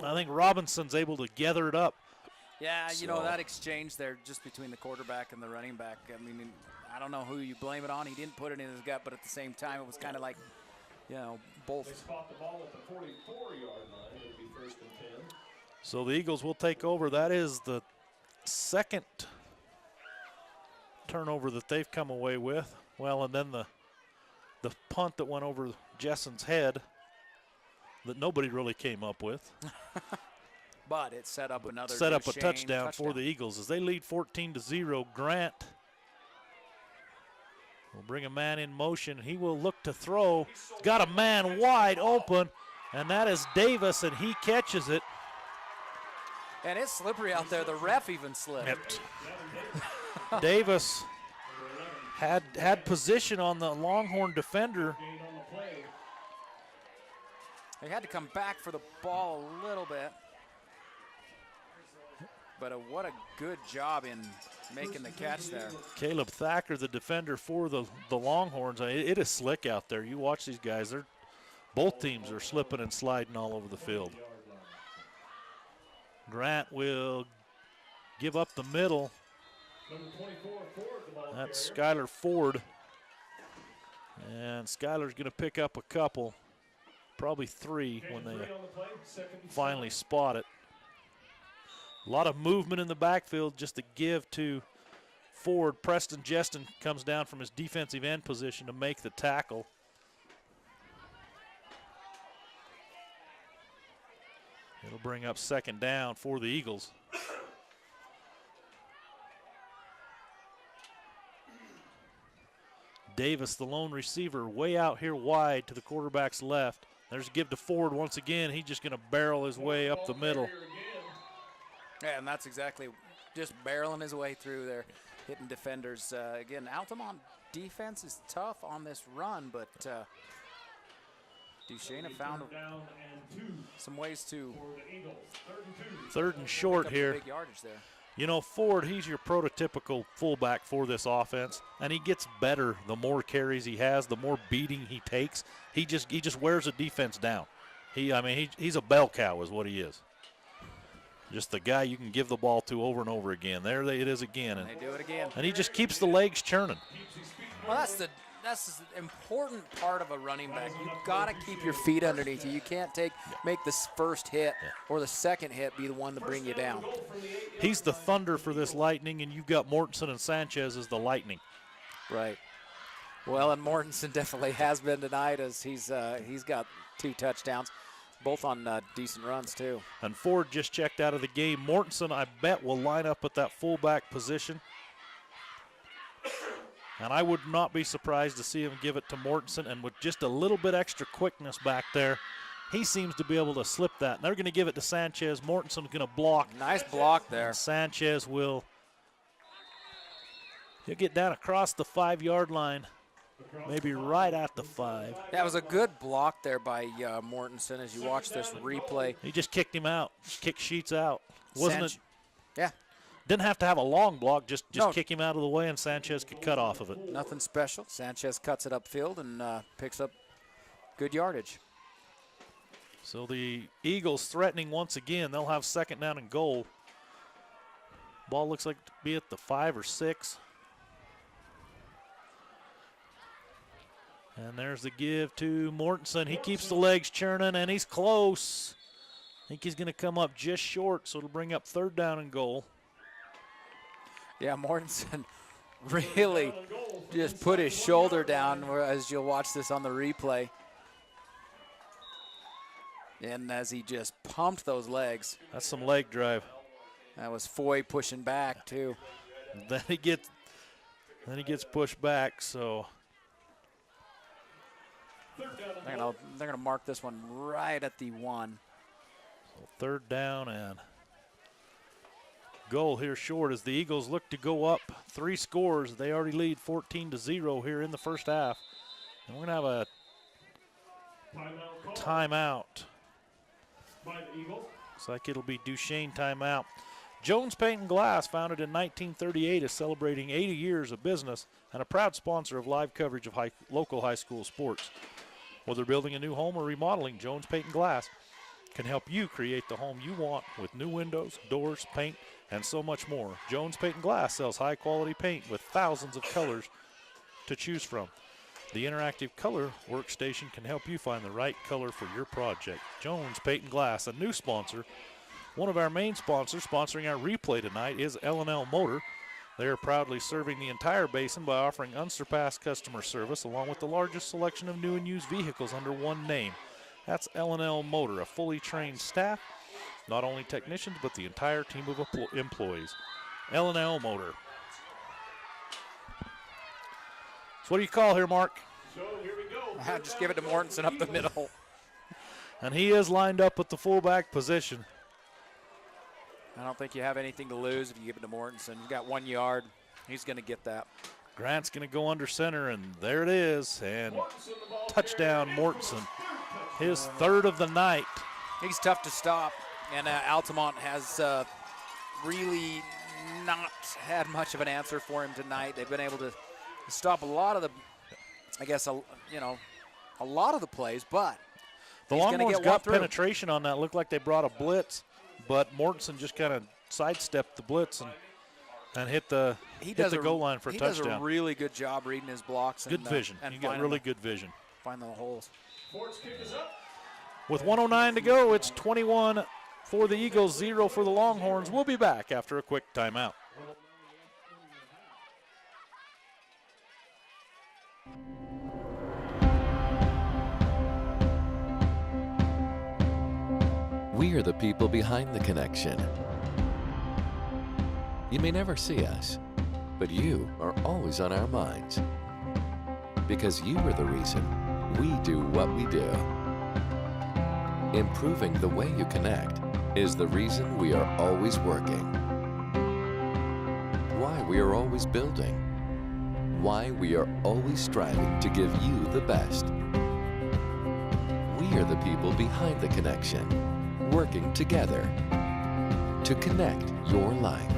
I think Robinson's able to gather it up. Yeah, you know, that exchange there just between the quarterback and the running back, I mean, I don't know who you blame it on. He didn't put it in his gut, but at the same time, it was kind of like, you know, both. They spot the ball at the 44-yard line. It'll be first and 10. So the Eagles will take over. That is the second turnover that they've come away with. Well, and then the punt that went over Jessen's head that nobody really came up with. But it set up another a touchdown for the Eagles as they lead 14-0. Grant will bring a man in motion. He will look to throw. Got a man wide open, and that is Davis, and he catches it. And it's slippery out there. The ref even slipped. Davis had position on the Longhorn defender. They had to come back for the ball a little bit. But what a good job in making the catch there. Caleb Thacker, the defender for the Longhorns. It is slick out there. You watch these guys. Both teams are slipping and sliding all over the field. Grant will give up the middle. That's Skylar Ford. And Skylar's going to pick up a couple, probably 3 when they finally spot it. A lot of movement in the backfield just to give to Ford. Preston Jessen comes down from his defensive end position to make the tackle. It'll bring up second down for the Eagles. Davis, the lone receiver, way out here wide to the quarterback's left. There's a give to Ford once again. He's just going to barrel his way up the middle. Yeah, and that's exactly just barreling his way through there, hitting defenders. Again, Altamont defense is tough on this run, but Duchesne have found some ways to. Third and short here. Big yardage there. You know, Ford, he's your prototypical fullback for this offense, and he gets better the more carries he has, the more beating he takes. He just wears the defense down. He's a bell cow is what he is. Just the guy you can give the ball to over and over again. There it is again. And they do it again. And he just keeps the legs churning. Well, that's the important part of a running back. You've got to keep your feet underneath you. You can't make this first hit or the second hit be the one to bring you down. He's the thunder for this Lightning, and you've got Mortensen and Sanchez as the lightning. Right. Well, and Mortensen definitely has been tonight as he's got 2 touchdowns, both on decent runs too. And Ford just checked out of the game. Mortensen, I bet, will line up at that fullback position. And I would not be surprised to see him give it to Mortensen, and with just a little bit extra quickness back there, he seems to be able to slip that. And they're going to give it to Sanchez. Mortensen's going to block. Nice block there. And Sanchez he'll get down across the 5-yard line, maybe right at the 5. That was a good block there by Mortensen as you watch this replay. He just kicked him out, kicked Sheets out. Wasn't it? Yeah. Didn't have to have a long block, just kick him out of the way, and Sanchez could cut off of it. Nothing special. Sanchez cuts it upfield and picks up good yardage. So the Eagles threatening once again. They'll have 2nd down and goal. Ball looks like to be at the 5 or 6. And there's the give to Mortensen. He keeps the legs churning, and he's close. I think he's going to come up just short, so it'll bring up 3rd down and goal. Yeah, Mortensen really just put his shoulder down as you'll watch this on the replay. And as he just pumped those legs. That's some leg drive. That was Foy pushing back too. Then he gets pushed back, so they're gonna mark this one right at the 1. So 3rd down and goal here short as the Eagles look to go up 3 scores. They already lead 14-0 here in the first half. And we're going to have a timeout. Looks like it'll be Duchesne timeout. Jones Paint and Glass, founded in 1938, is celebrating 80 years of business and a proud sponsor of live coverage of local high school sports. Whether building a new home or remodeling, Jones Paint and Glass can help you create the home you want with new windows, doors, paint, and so much more. Jones Paint and Glass sells high-quality paint with thousands of colors to choose from. The interactive color workstation can help you find the right color for your project. Jones Paint and Glass, a new sponsor. One of our main sponsors sponsoring our replay tonight is L&L Motor. They are proudly serving the entire basin by offering unsurpassed customer service along with the largest selection of new and used vehicles under one name. That's L&L Motor, a fully trained staff, not only technicians, but the entire team of employees. L&L Motor. So what do you call here, Mark? So here we go. Just give it to Mortensen up the middle. And he is lined up at the fullback position. I don't think you have anything to lose if you give it to Mortensen. You've got 1 yard. He's going to get that. Grant's going to go under center, and there it is. And touchdown, Mortensen. His 3rd of the night. He's tough to stop, and Altamont has really not had much of an answer for him tonight. They've been able to stop a lot of the, a lot of the plays, but the Longhorns got penetration on that. Looked like they brought a blitz, but Mortensen just kind of sidestepped the blitz and hit the goal line for a touchdown. He does a really good job reading his blocks. Good vision. And you got really good vision. Find the holes. With 1:09 to go, it's 21 for the Eagles, 0 for the Longhorns. We'll be back after a quick timeout. We are the people behind the connection. You may never see us, but you are always on our minds. because you are the reason we do what we do. Improving the way you connect is the reason we are always working. Why we are always building. Why we are always striving to give you the best. We are the people behind the connection, working together to connect your life.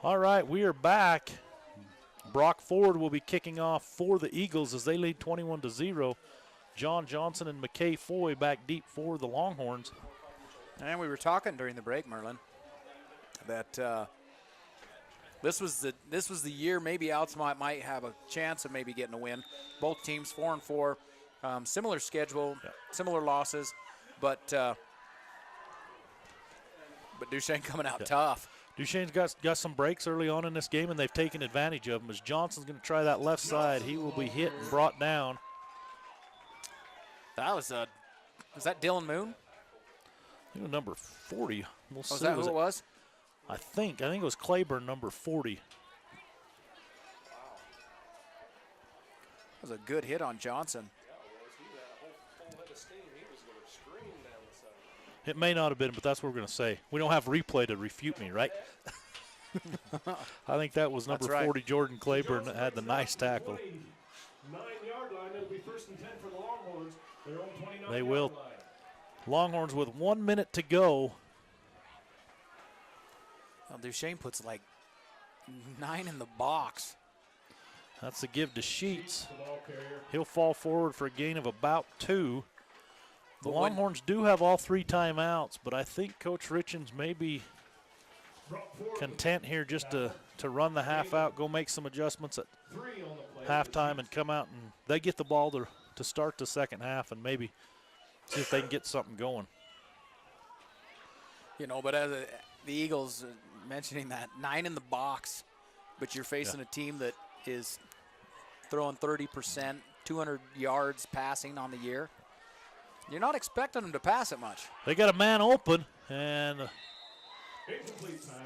All right, we are back. Brock Ford will be kicking off for the Eagles as they lead 21-0. John Johnson and McKay Foy back deep for the Longhorns. And we were talking during the break, Merlin, that this was the year maybe Altamont might have a chance of maybe getting a win. Both teams 4-4, similar schedule, similar losses, but Duchesne coming out tough. Duchesne's got some breaks early on in this game, and they've taken advantage of them. As Johnson's going to try that left side, he will be hit and brought down. That was that Dylan Moon? I think number 40. We'll see. Was that who it was? I think it was Claiborne, number 40. That was a good hit on Johnson. It may not have been, but that's what we're going to say. We don't have replay to refute me, right? I think that was number 40, Jordan Claiborne, that had the nice tackle. 9-yard line. It'll be 1st and 10 for the Longhorns. Their own 29-yard They will. line. Longhorns with 1 minute to go. Well, Duchesne puts like 9 in the box. That's a give to Sheets. He'll fall forward for a gain of about 2. The Longhorns do have all 3 timeouts, but I think Coach Richens may be content here just to run the half out, go make some adjustments at halftime and come out, and they get the ball to start the second half and maybe see if they can get something going. You know, but as the Eagles, mentioning that 9 in the box, but you're facing a team that is throwing 30%, 200 yards passing on the year. You're not expecting them to pass it much. They got a man open, and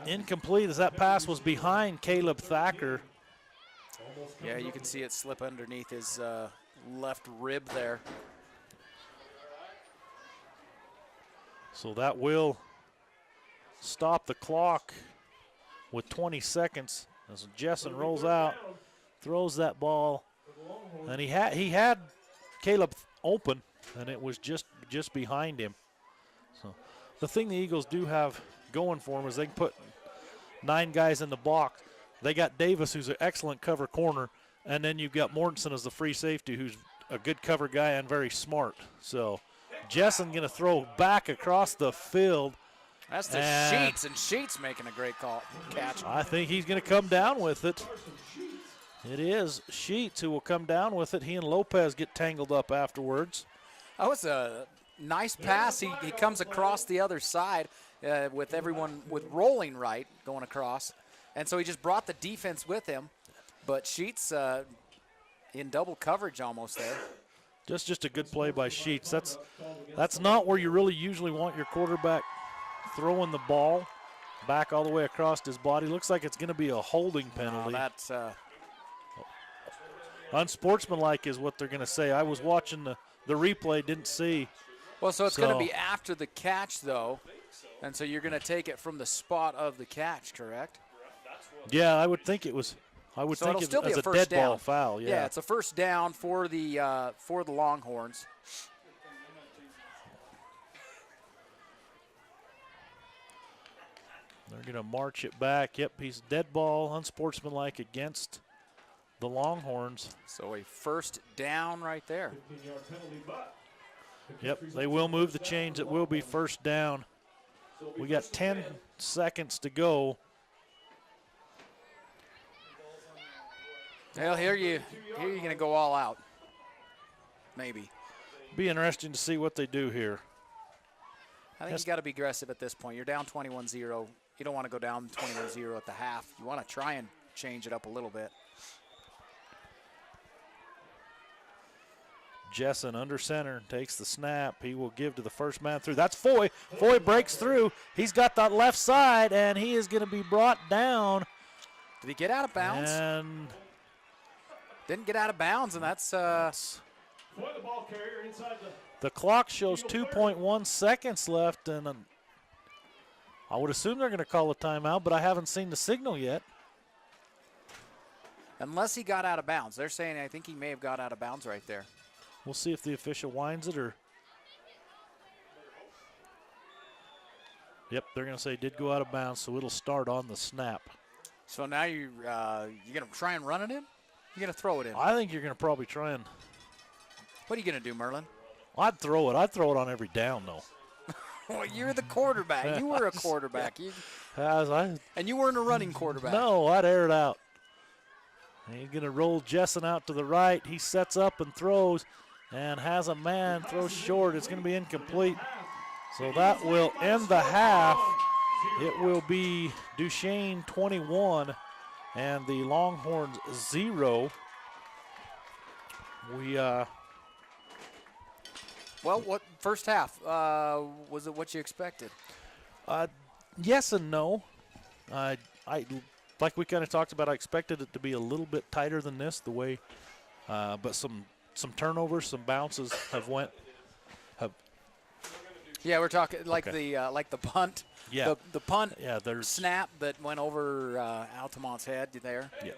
incomplete as that pass was behind Caleb Thacker. Yeah, you can see it slip underneath his left rib there. So that will stop the clock with 20 seconds as Jessen rolls out, throws that ball, and he had Caleb open, and it was just behind him. So the thing the Eagles do have going for them is they can put 9 guys in the box. They got Davis, who's an excellent cover corner, and then you've got Mortensen as the free safety, who's a good cover guy and very smart. So Jessen going to throw back across the field. That's to Sheets, and Sheets making a great catch. I think he's going to come down with it. It is Sheets who will come down with it. He and Lopez get tangled up afterwards. That was a nice pass. He comes across the other side with everyone with rolling right going across. And so he just brought the defense with him. But Sheets in double coverage almost there. Just a good play by Sheets. That's not where you really usually want your quarterback throwing the ball back all the way across his body. Looks like it's going to be a holding penalty. That's unsportsmanlike is what they're going to say. I was watching the replay, didn't see. Well, so it's going to be after the catch, though, and so you're going to take it from the spot of the catch, correct? Yeah, I would think it was. I would think it was a dead ball foul. Yeah, it's a first down for the Longhorns. They're going to march it back. Yep, he's dead ball, unsportsmanlike against the Longhorns. So a first down right there. Yep, they will move the chains. It will be first down. We got 10 seconds to go. Well, here you're going to go all out. Maybe. Be interesting to see what they do here. I think you got to be aggressive at this point. You're down 21-0. You don't want to go down 21-0 at the half. You want to try and change it up a little bit. Jessen under center takes the snap. He will give to the first man through. That's Foy. Foy breaks through. He's got that left side, and he is going to be brought down. Did he get out of bounds? And didn't get out of bounds, and that's the clock shows 2.1 seconds left, and I would assume they're going to call a timeout, but I haven't seen the signal yet. Unless he got out of bounds. They're saying I think he may have got out of bounds right there. We'll see if the official winds it or. Yep, they're going to say did go out of bounds, so it'll start on the snap. So now you're going to try and run it in? You're going to throw it in? I think you're going to probably try and. What are you going to do, Merlin? I'd throw it. I'd throw it on every down, though. Well, you're the quarterback. You were a quarterback. And you weren't a running quarterback. No, I'd air it out. He's going to roll Jessen out to the right. He sets up and throws and has a man, throws short. It's going to be incomplete. So that will end the half. It will be Duchesne 21 and the Longhorns 0. Well, what first half was it? What you expected? Yes and no. I like we kind of talked about. I expected it to be a little bit tighter than this. The way, but some turnovers, some bounces have went. Yeah, we're talking like the punt. Yeah, the punt. Yeah, there's snap that went over Altamont's head there. Yeah.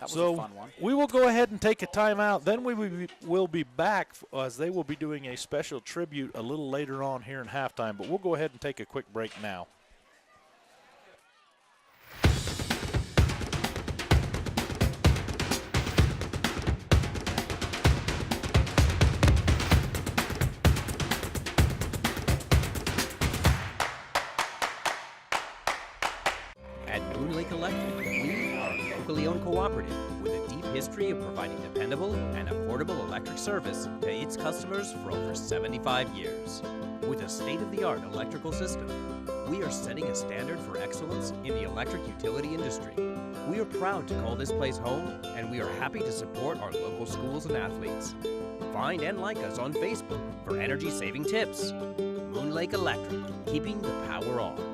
That was a fun one. We will go ahead and take a timeout. Then we will be back as they will be doing a special tribute a little later on here in halftime. But we'll go ahead and take a quick break now. At Moon Lake Electric, we are a locally owned cooperative with a deep history of providing dependable and affordable electric service to its customers for over 75 years. With a state-of-the-art electrical system, we are setting a standard for excellence in the electric utility industry. We are proud to call this place home, and we are happy to support our local schools and athletes. Find and like us on Facebook for energy-saving tips. Moon Lake Electric, keeping the power on.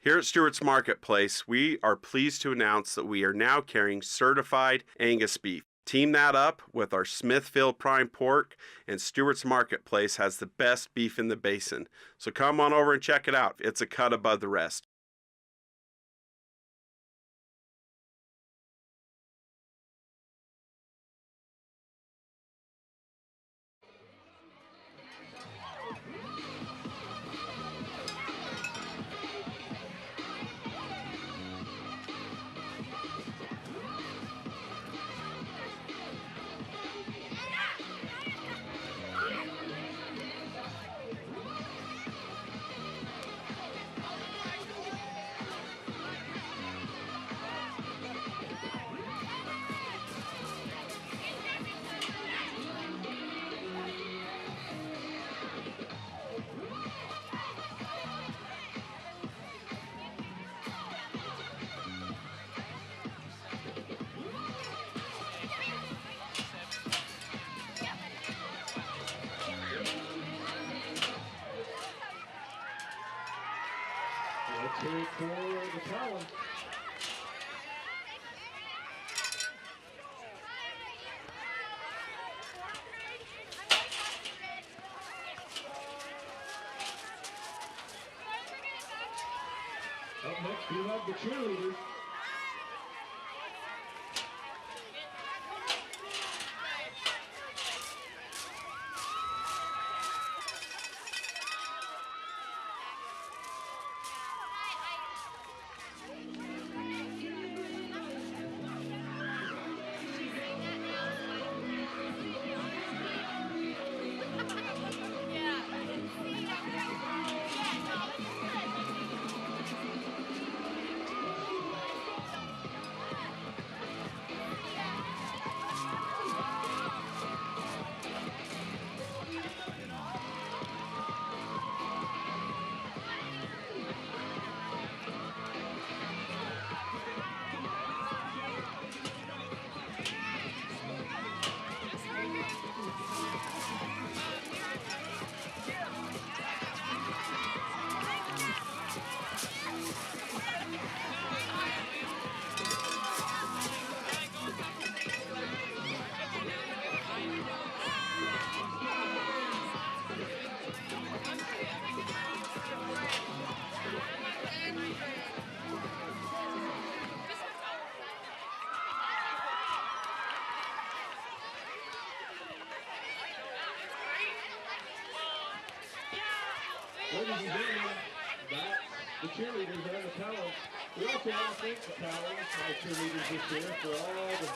Here at Stewart's Marketplace, we are pleased to announce that we are now carrying certified Angus beef. Team that up with our Smithfield prime pork, and Stewart's Marketplace has the best beef in the basin. So come on over and check it out. It's a cut above the rest. Let's hear it for the challenge. Up next, we have the cheerleaders. cheerleaders and the talents. We also want to thank the talents, our cheerleaders this year, for all the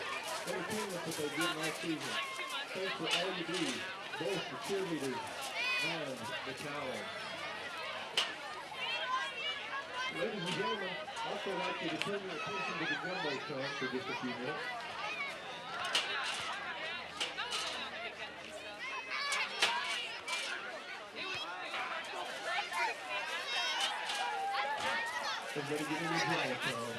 entertainment that they did in our season. Thanks for all you do, both the cheerleaders and the talents. Ladies and gentlemen, I'd also like you to turn your attention to the Jumbotron for just a few minutes. Everybody get in the Jumbotron.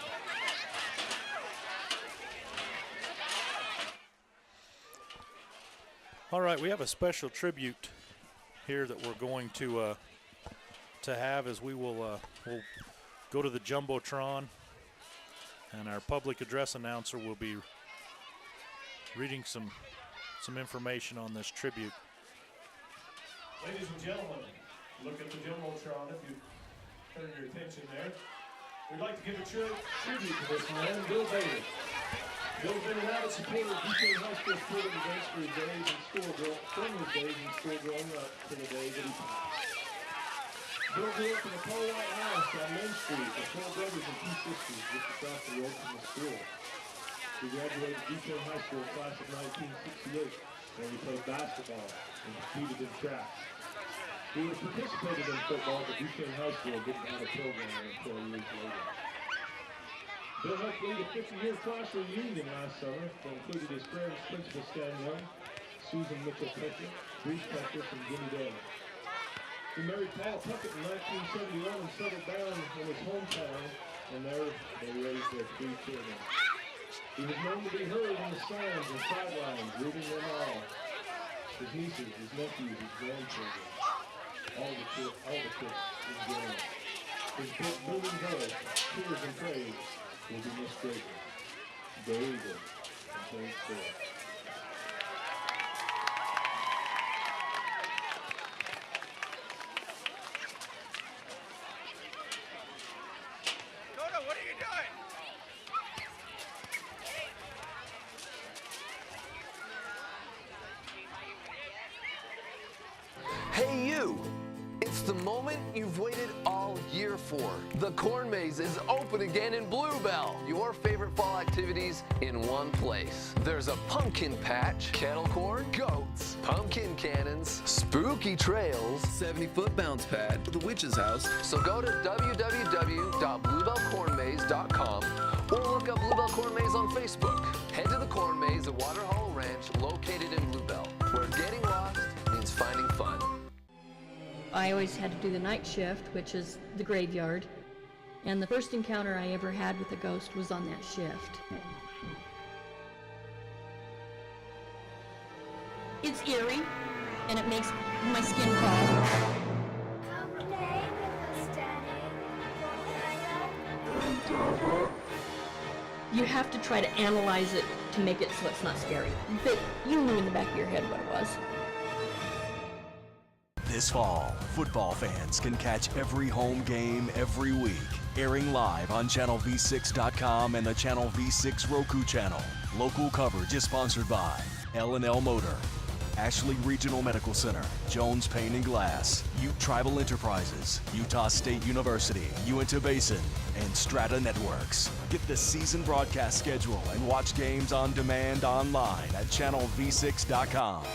All right, we have a special tribute here that we're going to have, as we will we'll go to the Jumbotron, and our public address announcer will be reading some information on this tribute. Ladies and gentlemen, look at the Jumbotron if you turn your attention there. We'd like to give a tribute to this man, Bill Bailey. Bill's been an avid supporter of Duchesne High School sporting events for his days in school, from his days in school growing up to the day that he passed. Bill grew up in a tall white house on Main Street with 4 brothers and 2 sisters just across the road from the school. He graduated Duchesne High School class of 1968, where he played basketball and competed in track. He was participated in football, but Duchesne High School didn't have a program until years later. Bill helped lead a 50-year class reunion last summer that included his friends Principal Stan Young, Susan Mitchell-Pecker, Bruce Pecker, and Jimmy Day. He married Paula Puckett in 1971 and settled down in his hometown, and there they raised their 3 children. He was known to be heard in the stands and sidelines, rooting them all. His nieces, his nephews, his grandchildren, all the kids enjoying it. His big booming voice, tears and praise, will be missed greatly. Go Eagles, and thanks Stewart. What are you doing? Hey you! It's the moment you've waited all year for. The Corn Maze is open again in Bluebell. Your favorite fall activities in one place. There's a pumpkin patch, kettle corn, goats, pumpkin cannons, spooky trails, 70-foot bounce pad, the witch's house. So go to www.bluebellcornmaze.com or look up Bluebell Corn Maze on Facebook. Head to the Corn Maze at Water Hollow Ranch, located in Bluebell, where getting lost means finding fun. I always had to do the night shift, which is the graveyard. And the first encounter I ever had with a ghost was on that shift. It's eerie, and it makes my skin crawl. You have to try to analyze it to make it so it's not scary. But you knew in the back of your head what it was. This fall, football fans can catch every home game every week, airing live on channelv6.com and the Channel V6 Roku channel. Local coverage is sponsored by L&L Motor, Ashley Regional Medical Center, Jones Paint and Glass, Ute Tribal Enterprises, Utah State University, Uinta Basin, and Strata Networks. Get the season broadcast schedule and watch games on demand online at channelv6.com.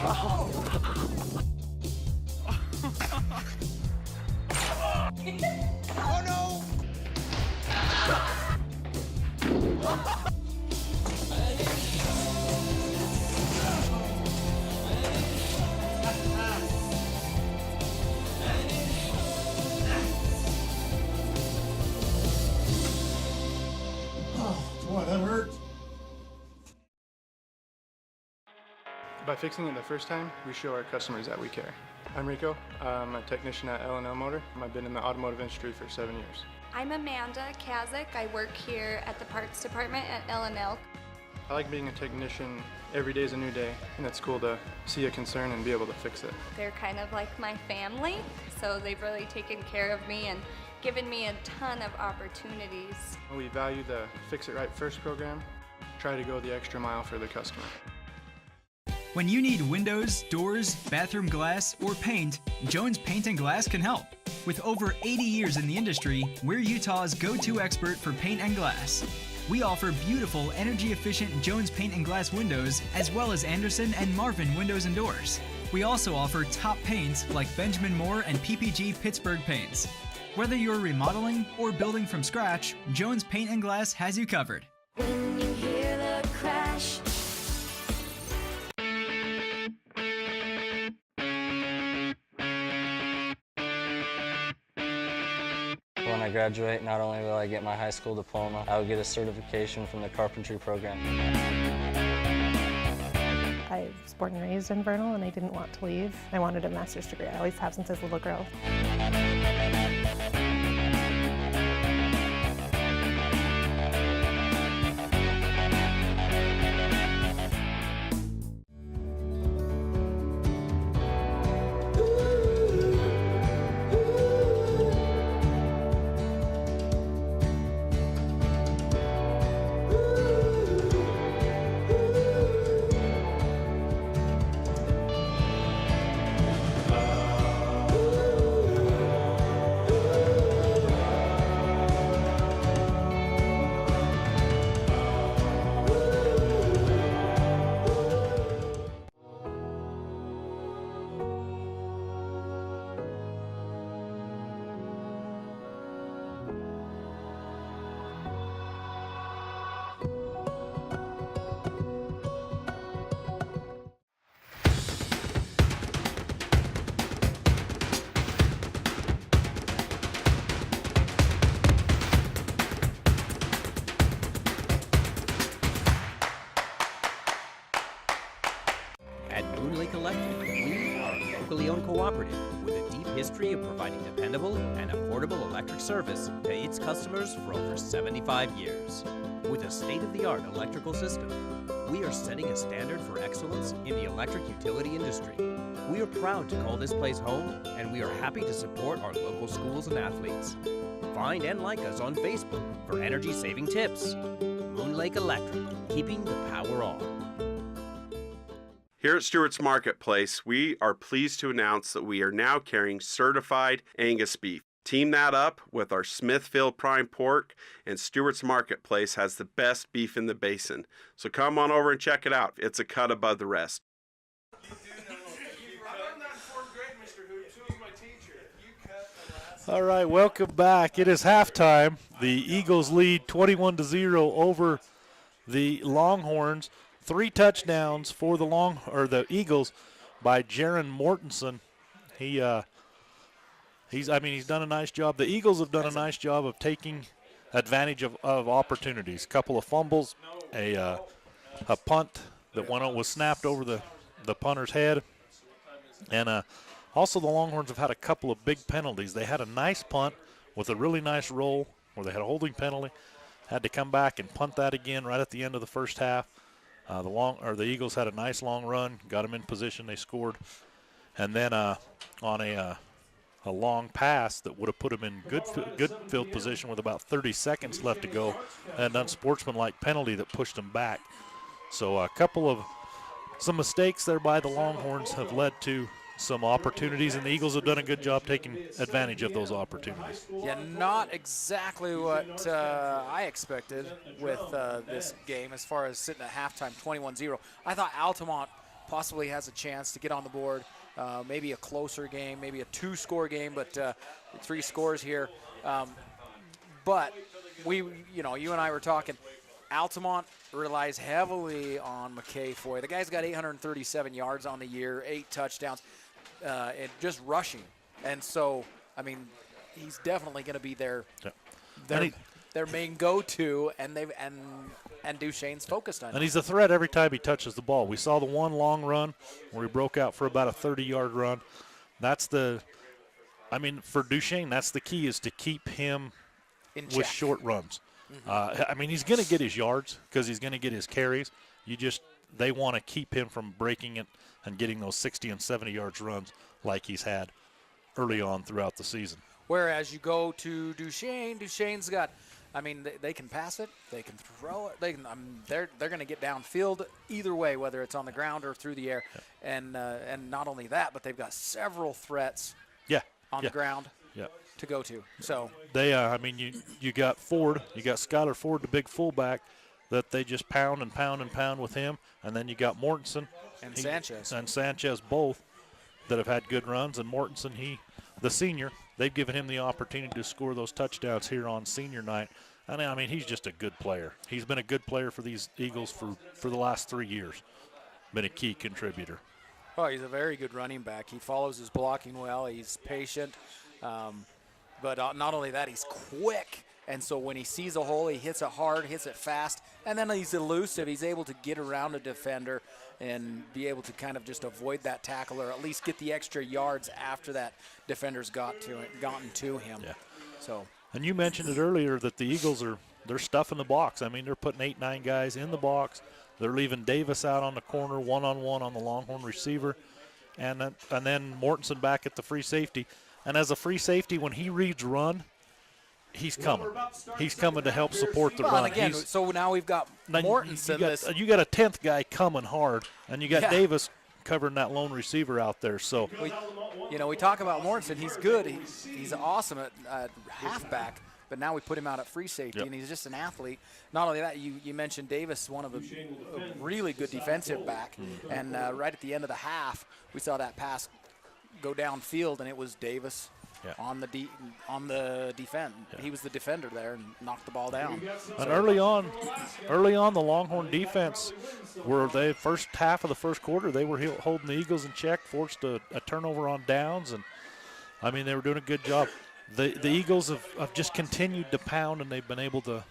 Oh no! Boy, that hurt. By fixing it the first time, we show our customers that we care. I'm Rico. I'm a technician at L&L Motor. I've been in the automotive industry for 7 years. I'm Amanda Kazik. I work here at the parts department at L&L. I like being a technician. Every day is a new day, and it's cool to see a concern and be able to fix it. They're kind of like my family, so they've really taken care of me and given me a ton of opportunities. We value the Fix It Right First program. Try to go the extra mile for the customer. When you need windows, doors, bathroom glass, or paint, Jones Paint and Glass can help. With over 80 years in the industry, we're Utah's go-to expert for paint and glass. We offer beautiful, energy-efficient Jones Paint and Glass windows, as well as Anderson and Marvin windows and doors. We also offer top paints like Benjamin Moore and PPG Pittsburgh paints. Whether you're remodeling or building from scratch, Jones Paint and Glass has you covered. When you hear the crash. When I graduate, not only will I get my high school diploma, I will get a certification from the carpentry program. I was born and raised in Vernal, and I didn't want to leave. I wanted a master's degree. I always have since I was a little girl. locally owned cooperative with a deep history of providing dependable and affordable electric service to its customers for over 75 years. With a state-of-the-art electrical system, we are setting a standard for excellence in the electric utility industry. We are proud to call this place home, and we are happy to support our local schools and athletes. Find and like us on Facebook for energy-saving tips. Moon Lake Electric, keeping the power on. Here at Stewart's Marketplace, we are pleased to announce that we are now carrying certified Angus beef. Team that up with our Smithfield prime pork, and Stewart's Marketplace has the best beef in the basin. So come on over and check it out. It's a cut above the rest. All right, welcome back. It is halftime. The Eagles lead 21-0 over the Longhorns. 3 touchdowns for the Eagles by Jaron Mortensen. He's done a nice job. The Eagles have done a nice job of taking advantage of opportunities. A couple of fumbles, a punt that was snapped over the punter's head, and also the Longhorns have had a couple of big penalties. They had a nice punt with a really nice roll where they had a holding penalty, had to come back and punt that again right at the end of the first half. The Eagles had a nice long run, got them in position, they scored, and then on a long pass that would have put them in good field position with about 30 seconds left to go, and an unsportsmanlike penalty that pushed them back. So some mistakes there by the Longhorns have led to some opportunities, and the Eagles have done a good job taking advantage of those opportunities. Yeah, not exactly what I expected with this game as far as sitting at halftime 21-0. I thought Altamont possibly has a chance to get on the board, maybe a closer game, maybe a 2-score game, but 3 scores here. But you and I were talking, Altamont relies heavily on McKay Foy. The guy's got 837 yards on the year, 8 touchdowns. And just rushing, and so he's definitely going to be their main go-to, and Duchesne's focused on it. And he's a threat every time he touches the ball. We saw the one long run where he broke out for about a 30-yard run. For Duchesne, that's the key, is to keep him with short runs. Mm-hmm. He's going to get his yards because he's going to get his carries. They want to keep him from breaking it and getting those 60 and 70 yards runs like he's had early on throughout the season. Whereas you go to Duchesne's got I mean, they can pass it, they can throw it, they're going to get downfield either way, whether it's on the ground or through the air. And not only that, but they've got several threats on the ground to go to. So they, I mean, you got Ford, you got Skylar Ford, the big fullback, that they just pound and pound and pound with him, and then you got Mortensen and Sanchez both that have had good runs, and Mortensen, the senior, they've given him the opportunity to score those touchdowns here on senior night. And I mean, he's just a good player. He's been a good player for these Eagles for the last 3 years. Been a key contributor. Oh, he's a very good running back. He follows his blocking well. He's patient. But not only that, he's quick. And so when he sees a hole, he hits it hard, hits it fast. And then he's elusive. He's able to get around a defender and be able to kind of just avoid that tackle, or at least get the extra yards after that defender's gotten to him. Yeah. So. And you mentioned it earlier that the Eagles they're stuffing the box. I mean, they're putting 8, 9 guys in the box. They're leaving Davis out on the corner, one-on-one on the Longhorn receiver, and then Mortensen back at the free safety. And as a free safety, when he reads run, he's coming. He's coming to help support the run. And again, so now we've got Mortensen. You got a 10th guy coming hard, and you got Davis covering that lone receiver out there. So, we talk about Mortensen. He's good. He's awesome at halfback. But now we put him out at free safety, and he's just an athlete. Not only that, you mentioned Davis, one of a really good defensive back. And right at the end of the half, we saw that pass go downfield, and it was Davis on the defense. He was the defender there and knocked the ball down. And early on, the Longhorn defense, first half of the first quarter, they were holding the Eagles in check, forced a turnover on downs, and I mean, they were doing a good job. The Eagles have just continued to pound, and they've been able to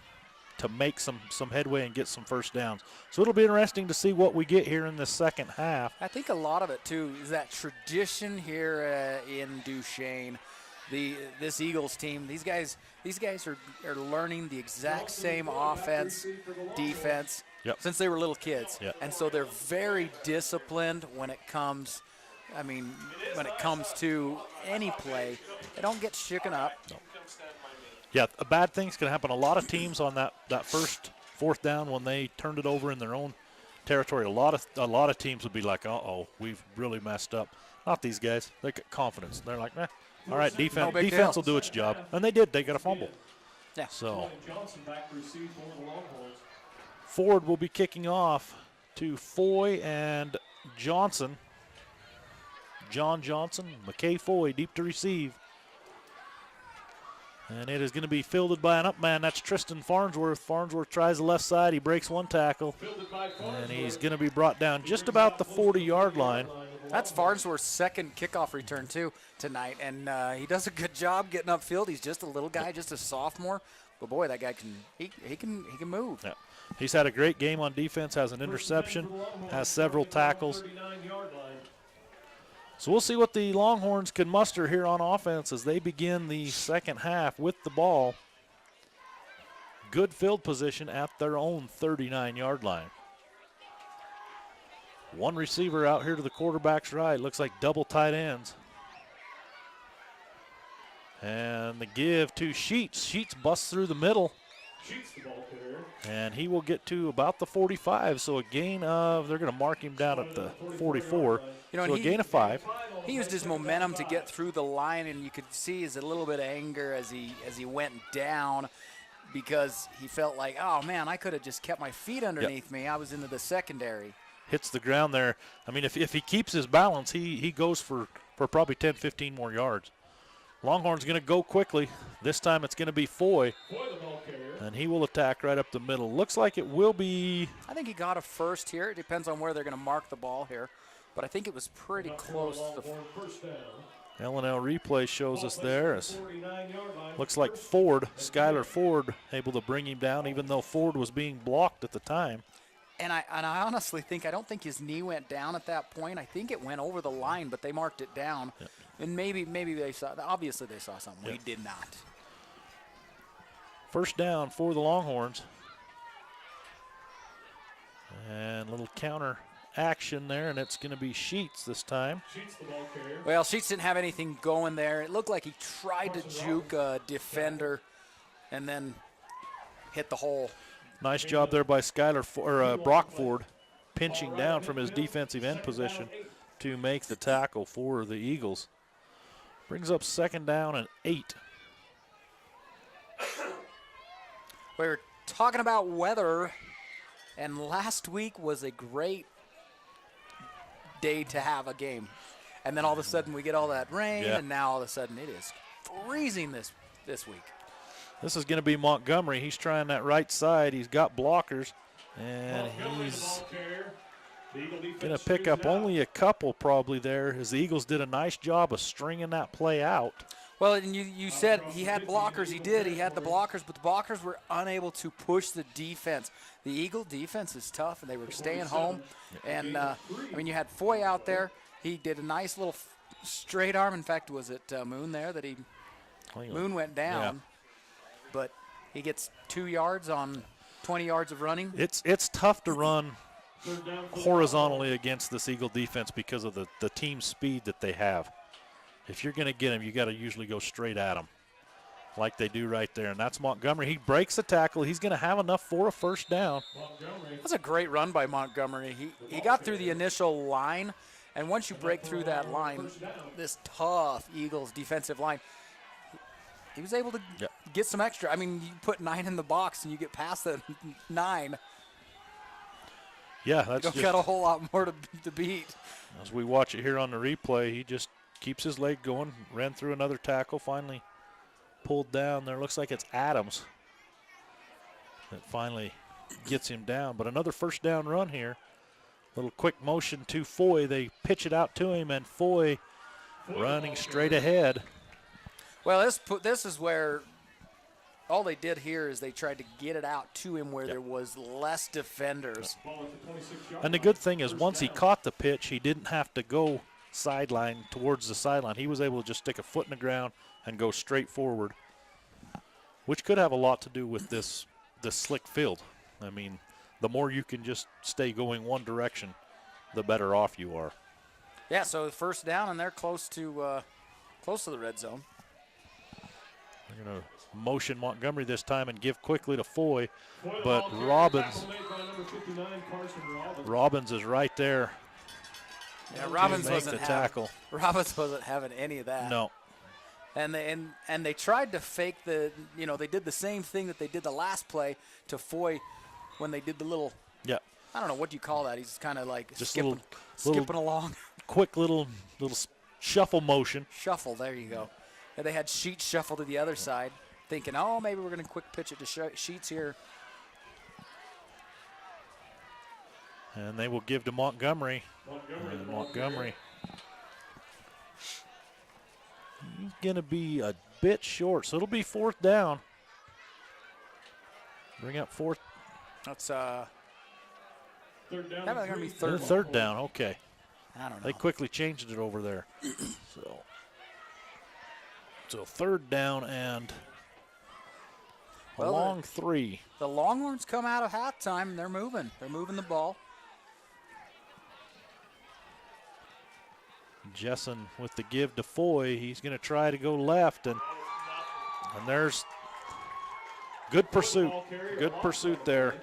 make some headway and get some first downs. So it'll be interesting to see what we get here in the second half. I think a lot of it, too, is that tradition here in Duchesne. This Eagles team, these guys are learning the exact same offense, defense since they were little kids. And so they're very disciplined when it comes to any play. They don't get shaken up. No. Yeah, bad things can happen. A lot of teams on that first fourth down, when they turned it over in their own territory, a lot of teams would be like, uh-oh, we've really messed up. Not these guys. They got confidence. They're like, all right, defense will do its job. And they did. They got a fumble. Yeah. So Ford will be kicking off to Foy and Johnson. John Johnson, McKay Foy, deep to receive. And it is going to be fielded by an up man. That's Tristan Farnsworth. Farnsworth tries the left side. He breaks one tackle. And he's going to be brought down just about the 40-yard line. That's Farnsworth's second kickoff return, too, tonight. And he does a good job getting upfield. He's just a little guy, just a sophomore. But, boy, that guy can move. Yeah. He's had a great game on defense, has an interception, has several tackles. So we'll see what the Longhorns can muster here on offense as they begin the second half with the ball. Good field position at their own 39-yard line. One receiver out here to the quarterback's right. Looks like double tight ends. And the give to Sheets. Sheets busts through the middle. And he will get to about the 45, so a gain of, they're going to mark him down at the 44. So a gain of 5. He used his momentum to get through the line, and you could see his a little bit of anger as he went down, because he felt like, oh, man, I could have just kept my feet underneath me. I was into the secondary. Hits the ground there. I mean, if he keeps his balance, he goes for probably 10, 15 more yards. Longhorn's going to go quickly. This time it's going to be Foy, and he will attack right up the middle. Looks like it will be. I think he got a first here. It depends on where they're going to mark the ball here, but I think it was pretty close. L&L replay shows us there. Looks like Skylar Ford, able to bring him down, even though Ford was being blocked at the time. And I honestly think, I don't think his knee went down at that point. I think it went over the line, but they marked it down. Yep. And maybe they saw, obviously they saw something. Yep. We did not. First down for the Longhorns. And a little counter action there, and it's going to be Sheets this time. Well, Sheets didn't have anything going there. It looked like he tried to juke a defender, and then hit the hole. Nice job there by Brock Ford, pinching down from his defensive end position to make the tackle for the Eagles. Brings up 2nd down and 8. We were talking about weather, and last week was a great day to have a game. And then all of a sudden we get all that rain, and now all of a sudden it is freezing this week. This is going to be Montgomery. He's trying that right side. He's got blockers, and he's going to pick up only a couple probably there, as the Eagles did a nice job of stringing that play out. Well, and you said he had blockers. He did. He had the blockers, but the blockers were unable to push the defense. The Eagle defense is tough, and they were staying home. And, you had Foy out there. He did a nice little straight arm. In fact, was it Moon there that Moon went down. Yeah. But he gets 2 yards on 20 yards of running. It's tough to run horizontally against this Eagle defense because of the team speed that they have. If you're going to get them, you got to usually go straight at them like they do right there. And that's Montgomery. He breaks the tackle. He's going to have enough for a 1st down. That's a great run by Montgomery. He got through the initial line, and once you break through that line, this tough Eagles defensive line, he was able to get some extra. I mean, you put 9 in the box and you get past the 9. Yeah, that's you got a whole lot more to beat. As we watch it here on the replay, he just keeps his leg going, ran through another tackle, finally pulled down there. Looks like it's Adams that finally gets him down. But another 1st down run here. Little quick motion to Foy. They pitch it out to him, and Foy running straight ahead. Well, this is where all they did here is they tried to get it out to him where there was less defenders. And the good thing is once he caught the pitch, he didn't have to go sideline towards the sideline. He was able to just stick a foot in the ground and go straight forward, which could have a lot to do with this slick field. I mean, the more you can just stay going one direction, the better off you are. Yeah, so 1st down, and they're close to the red zone. They're going to motion Montgomery this time and give quickly to Foy, but Robbins is right there. Yeah, Robbins wasn't having any of that. No. And they tried to fake they did the same thing that they did the last play to Foy when they did the little, I don't know, what do you call that? He's kind of like just skipping along. Quick little shuffle motion. Shuffle, there you go. And they had Sheets shuffle to the other side, thinking, oh, maybe we're going to quick pitch it to Sheets here. And they will give to Montgomery. Montgomery. He's going to be a bit short, so it'll be 4th down. Bring up 4th. That's third down. How about going to be 3rd? 3rd down, okay. I don't know. They quickly changed it over there. So 3rd down and a long 3. The Longhorns come out of halftime, and they're moving. They're moving the ball. Jessen with the give to Foy. He's going to try to go left, and there's good pursuit. Good pursuit there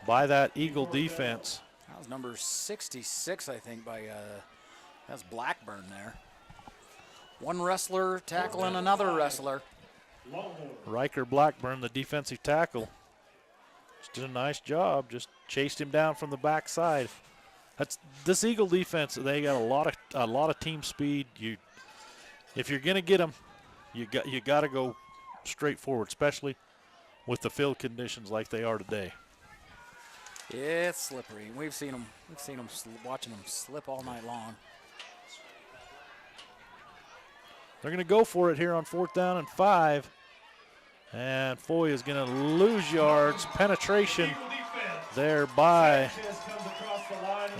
by that Eagle defense. That was number 66, I think, by that's Blackburn there. One wrestler tackling another wrestler. Riker Blackburn, the defensive tackle, just did a nice job. Just chased him down from the backside. This Eagle defense. They got a lot of team speed. If you're gonna get them, you got to go straight forward, especially with the field conditions like they are today. It's slippery. We've seen them watching them slip all night long. They're going to go for it here on 4th down and 5. And Foy is going to lose yards. Penetration there by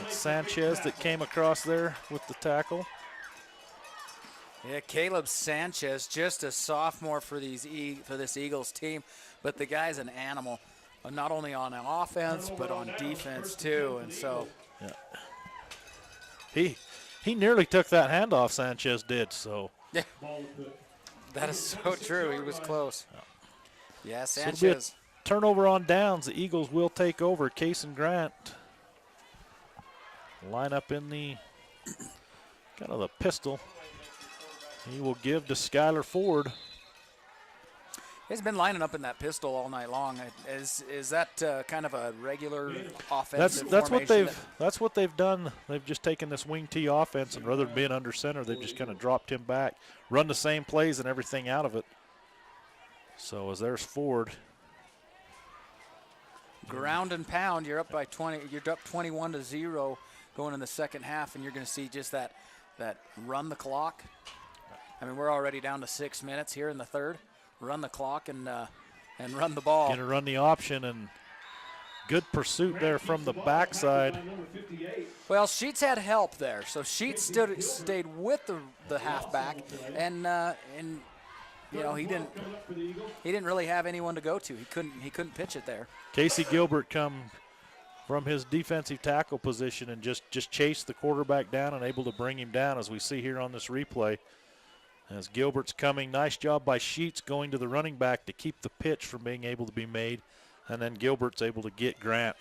Sanchez that came across there with the tackle. Yeah, Caleb Sanchez, just a sophomore for this Eagles team, but the guy's an animal, not only on offense but on defense too. And so, he nearly took that handoff. Sanchez did so. Yeah, that is so true. He was close. Yeah, So it'll be Sanchez. turnover on downs, the Eagles will take over. Case and Grant line up in the kind of the pistol. He will give to Skylar Ford. He's been lining up in that pistol all night long. Is that kind of a regular offensive formation? That's what they've done. They've just taken this wing T offense, and rather than being under center, they've just kind of dropped him back, run the same plays and everything out of it. So as there's Ford. Ground and pound. You're up by 20. You're up 21-0 going in the second half, and you're going to see just that run the clock. I mean, we're already down to 6 minutes here in the third. Run the clock and run the ball. Going to run the option, and good pursuit there from the backside. Well, Sheets had help there, so Sheets stayed with the halfback, and you know, he didn't really have anyone to go to. He couldn't pitch it there. Casey Gilbert come from his defensive tackle position and just chased the quarterback down and able to bring him down, as we see here on this replay. As Gilbert's coming, nice job by Sheets going to the running back to keep the pitch from being able to be made, and then Gilbert's able to get Grant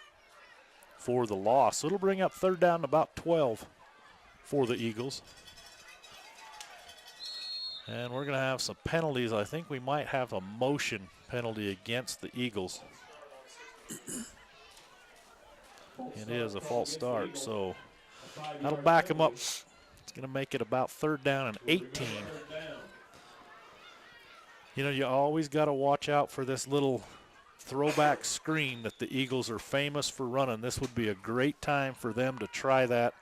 for the loss. So it'll bring up third down about 12 for the Eagles. And we're going to have some penalties. I think we might have a motion penalty against the Eagles. It is a false start, so that'll back them up. It's going to make it about third down and 18. You know, you always got to watch out for this little throwback screen that the Eagles are famous for running. This would be a great time for them to try that.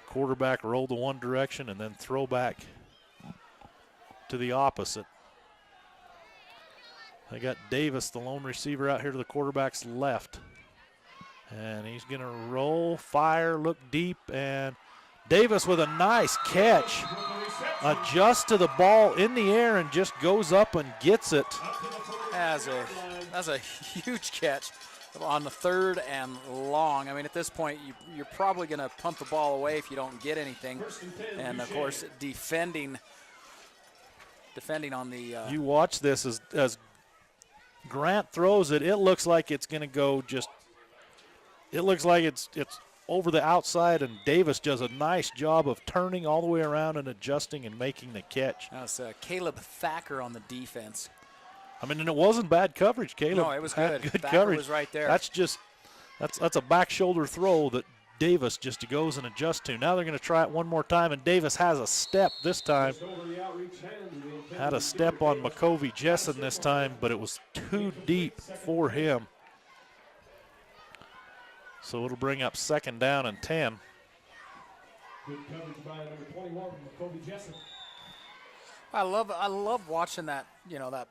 Quarterback roll to one direction and then throw back to the opposite. They got Davis, the lone receiver, out here to the quarterback's left. And he's going to roll, fire, look deep, and Davis with a nice catch. Adjusts to the ball in the air and just goes up and gets it. That's a huge catch on the third and long. I mean, at this point, you're probably going to punt the ball away if you don't get anything. And, of course, defending on the you watch this as Grant throws it. It looks like it's going to go it looks like it's over the outside, and Davis does a nice job of turning all the way around and adjusting and making the catch. That's Caleb Thacker on the defense. I mean, and it wasn't bad coverage, Caleb. No, it was good. Good Thacker coverage. was right there. That's a back shoulder throw that Davis just goes and adjusts to. Now they're going to try it one more time, and Davis has a step this time. Had a step on McCovey Jessen this time, but it was too deep for him. So it'll bring up second down and 10. Good coverage by number 21, McCovey Jessen. I love watching that, you know, that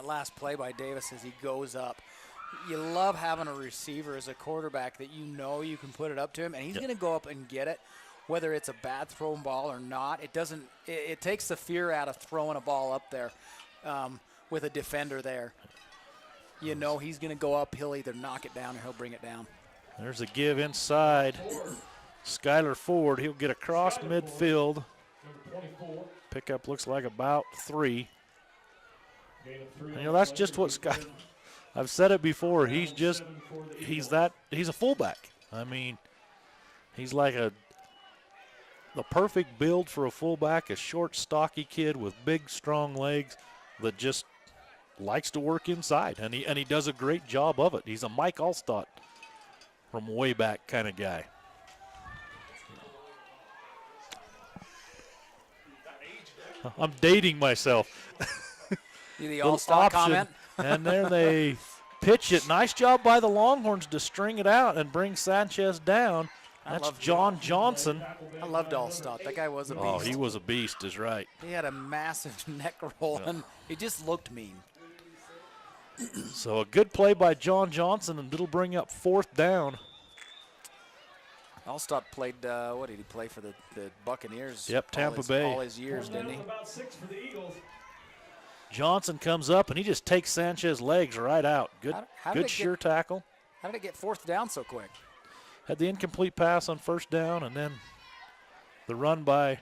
last play by Davis as he goes up. You love having a receiver as a quarterback that you know you can put it up to him, and he's going to go up and get it, whether it's a bad thrown ball or not. It takes the fear out of throwing a ball up there with a defender there. You know he's going to go up, he'll either knock it down or he'll bring it down. There's a give inside. Skylar Ford, he'll get across midfield. Pickup looks like about 3. And, you know, that's just what I've said it before. He's a fullback. I mean, he's like the perfect build for a fullback, a short, stocky kid with big, strong legs that just likes to work inside, and he does a great job of it. He's a Mike Allstott from way back kind of guy. I'm dating myself. The Allstott comment. And there they pitch it. Nice job by the Longhorns to string it out and bring Sanchez down. That's John Johnson. I loved Allstott. That guy was a beast. Oh, he was a beast, is right. He had a massive neck roll, and he just looked mean. So a good play by John Johnson, and it'll bring up fourth down. Allstott played, what did he play for the Buccaneers? Yep, Tampa Bay. All his years, didn't he? Johnson comes up, and he just takes Sanchez's legs right out. Good sure tackle. How did it get fourth down so quick? Had the incomplete pass on first down, and then the run by.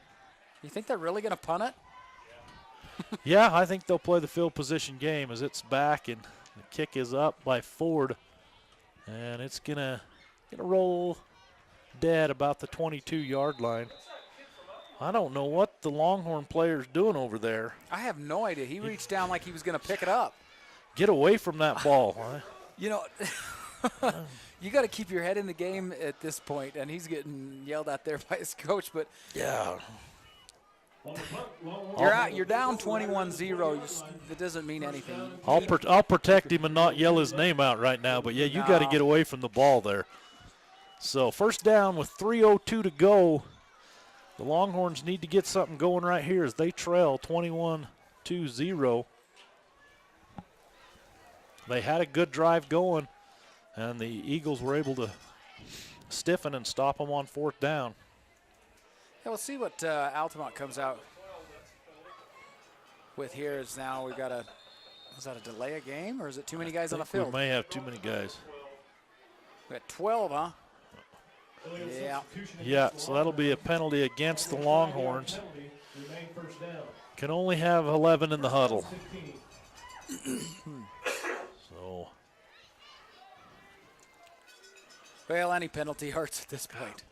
You think they're really going to punt it? Yeah, I think they'll play the field position game as it's back, and kick is up by Ford, and it's gonna roll dead about the 22-yard line. I don't know what the Longhorn player's doing over there. I have no idea. He reached down like he was going to pick it up. Get away from that ball. You know, you got to keep your head in the game at this point, and he's getting yelled at there by his coach. But yeah, you're out. You're down 21-0. That doesn't mean anything. I'll protect him and not yell his name out right now. But yeah, you got to get away from the ball there. So first down with 3:02 to go. The Longhorns need to get something going right here as they trail 21-0. They had a good drive going, and the Eagles were able to stiffen and stop them on fourth down. Yeah, we'll see what Altamont comes out with here. Is now we've got is that a delay a game, or is it too many guys on the field? We may have too many guys. We got 12, huh? Yeah. Yeah, so that'll be a penalty against the Longhorns. Can only have 11 in the huddle. So. Well, any penalty hurts at this point.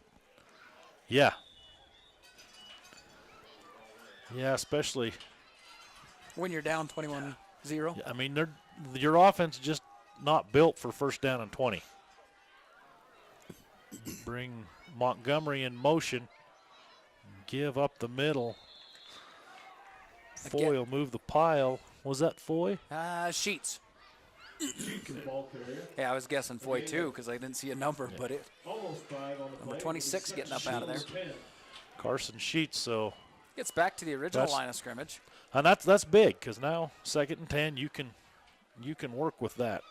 Yeah. Yeah, especially when you're down 21-0. I mean, your offense just not built for first down and 20. Bring Montgomery in motion. Give up the middle. Foy will move the pile. Was that Foy? Sheets. Yeah, I was guessing Foy too because I didn't see a number, but it. Number 26 getting up out of there. Carson Sheets, so. Gets back to the original line of scrimmage. And that's big because now 2nd and 10, you can work with that.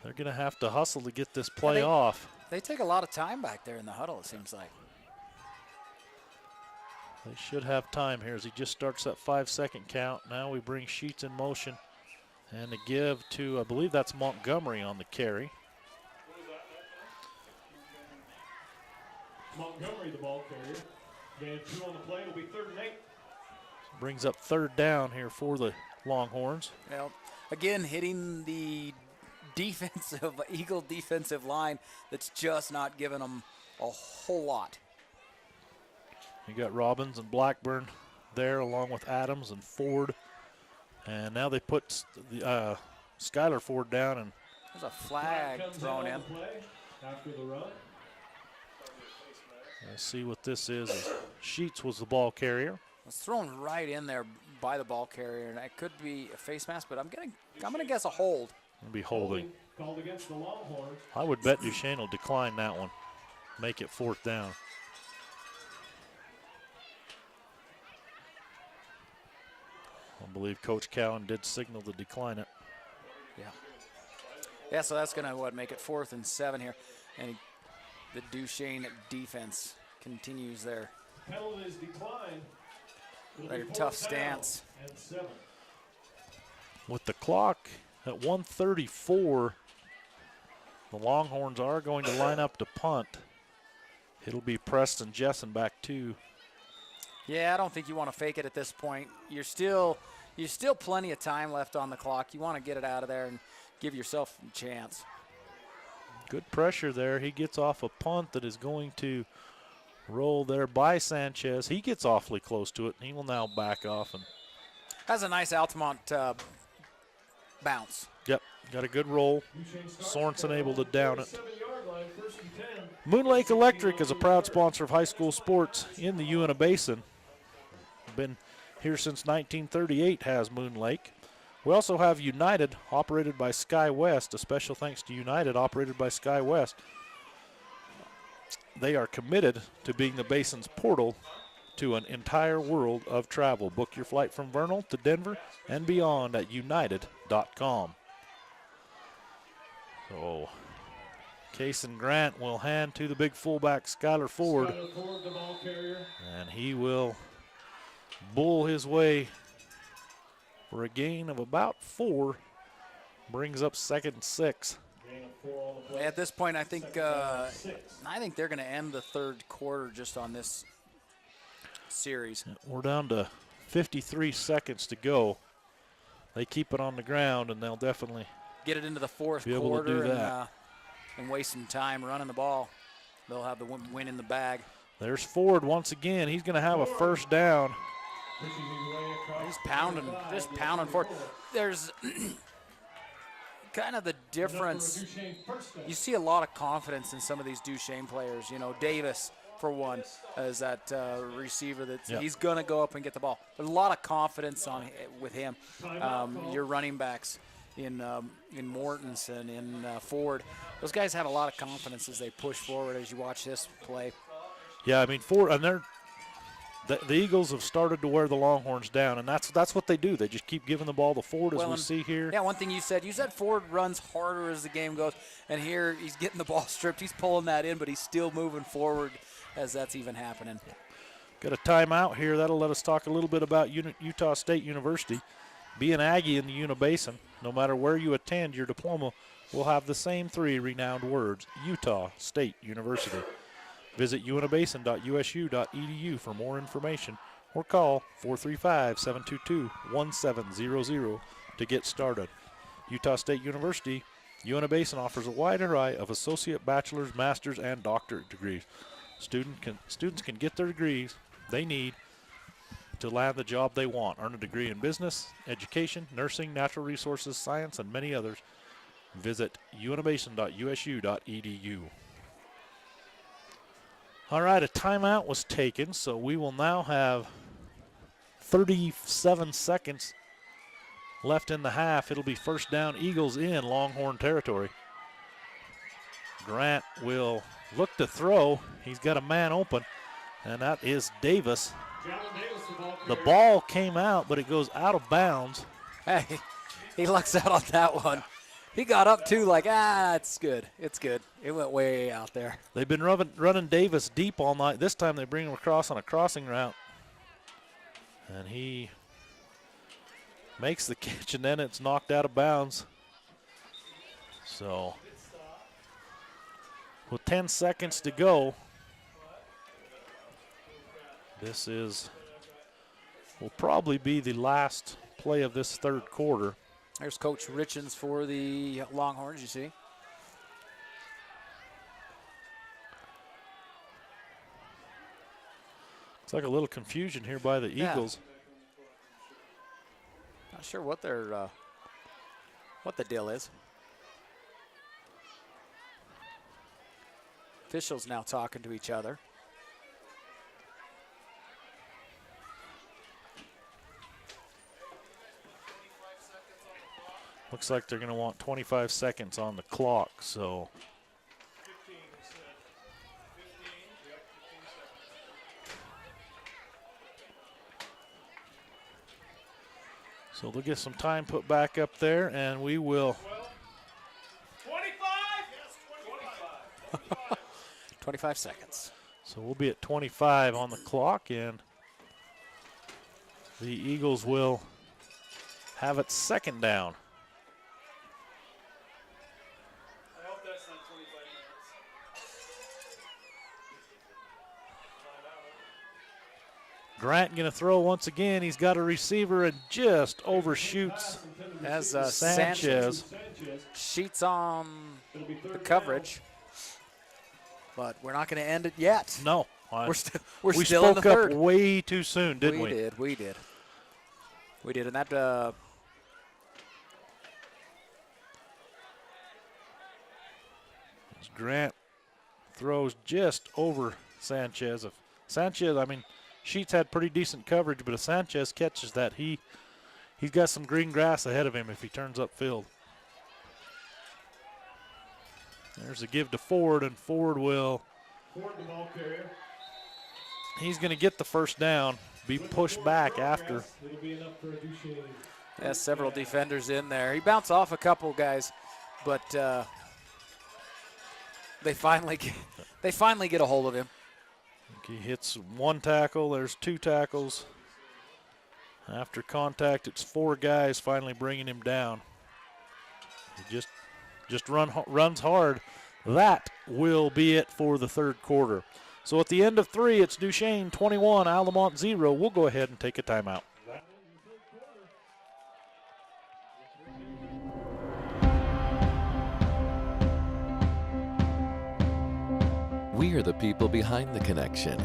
They're going to have to hustle to get this play off. They take a lot of time back there in the huddle, it seems like. They should have time here as he just starts that 5-second count. Now we bring Sheets in motion. And to give to, I believe that's Montgomery on the carry. Montgomery, the ball carrier. Gain 2 on the play. It'll be 3rd and 8. Brings up 3rd down here for the Longhorns. Well, again, hitting the Eagle defensive line that's just not giving them a whole lot. You got Robbins and Blackburn there along with Adams and Ford. And now they put the Skylar Ford down. And there's a flag thrown in. After the run. Let's see what this is. Sheets was the ball carrier. It's thrown right in there by the ball carrier, and it could be a face mask, but I'm gonna guess a hold. It'll be holding. Called against the Longhorns. I would bet Duchesne will decline that one. Make it 4th down. I believe Coach Cowan did signal to decline it. Yeah. Yeah, so that's going to make it 4th and 7 here. And the Duchesne defense continues their tough stance. With the clock at 1:34, the Longhorns are going to line up to punt. It'll be Preston Jessen back too. Yeah, I don't think you want to fake it at this point. You're still plenty of time left on the clock. You want to get it out of there and give yourself a chance. Good pressure there. He gets off a punt that is going to roll there by Sanchez. He gets awfully close to it, and he will now back off. And has a nice Altamont bounce. Yep, got a good roll. Sorensen able to down it. Moon Lake Electric is a proud sponsor of high school sports in the Uinta Basin. Been here since 1938 has Moon Lake. We also have United, operated by Sky West. A special thanks to United, operated by Sky West. They are committed to being the Basin's portal to an entire world of travel. Book your flight from Vernal to Denver and beyond at united.com. So, Case and Grant will hand to the big fullback, Skylar Ford. And he will bull his way for a gain of about 4. Brings up 2nd and 6. At this point, I think they're going to end the 3rd quarter just on this series. We're down to 53 seconds to go. They keep it on the ground, and they'll definitely get it into the fourth be able quarter to do that. And waste some time running the ball. They'll have the win in the bag. There's Ford once again. He's going to have a first down. He's just pounding forward. There's kind of the difference. You see a lot of confidence in some of these Duchesne players. You know, Davis, for one, as that receiver that he's going to go up and get the ball. There's a lot of confidence with him. Your running backs in Mortensen, in Ford, those guys have a lot of confidence as they push forward as you watch this play. Yeah, I mean, Ford, and the Eagles have started to wear the Longhorns down, and that's what they do. They just keep giving the ball to Ford, as we see here. Yeah, one thing you said Ford runs harder as the game goes, and here he's getting the ball stripped. He's pulling that in, but he's still moving forward as that's even happening. Got a timeout here. That'll let us talk a little bit about Utah State University. Be an Aggie in the Unibasin. No matter where you attend, your diploma will have the same three renowned words, Utah State University. Visit unibasin.usu.edu for more information or call 435-722-1700 to get started. Utah State University, Unibasin offers a wide array of associate, bachelor's, master's, and doctorate degrees. Students can get their degrees they need to land the job they want. Earn a degree in business, education, nursing, natural resources, science, and many others. Visit unibasin.usu.edu. All right, a timeout was taken, so we will now have 37 seconds left in the half. It'll be first down, Eagles in Longhorn territory. Grant will look to throw. He's got a man open, and that is Davis. The ball came out, but it goes out of bounds. Hey, he lucks out on that one. He got up too, like, it's good. It's good. It went way out there. They've been running Davis deep all night. This time they bring him across on a crossing route. And he makes the catch, and then it's knocked out of bounds. So, with 10 seconds to go, this will probably be the last play of this third quarter. There's Coach Richens for the Longhorns, you see. It's like a little confusion here by the Eagles. Not sure what their what the deal is. Officials now talking to each other. Looks like they're going to want 25 seconds on the clock, so. So they'll get some time put back up there, and we will. 25 seconds. So we'll be at 25 on the clock, and the Eagles will have it second down. Grant going to throw once again. He's got a receiver and just overshoots as Sanchez. Sheets on the coverage, but we're not going to end it yet. No. We're we still in the third. Spoke up way too soon, didn't we? We did, and that Grant throws just over Sanchez. Sanchez, I mean, Sheets had pretty decent coverage, but if Sanchez catches that, he's got some green grass ahead of him if he turns upfield. There's a give to Ford, and Ford will. He's going to get the first down, be pushed back after. Has several defenders in there. He bounced off a couple guys, but they finally get a hold of him. He hits one tackle. There's two tackles. After contact, it's four guys finally bringing him down. He just runs hard. That will be it for the third quarter. So at the end of 3, it's Duchesne 21, Altamont 0. We'll go ahead and take a timeout. We are the people behind the connection.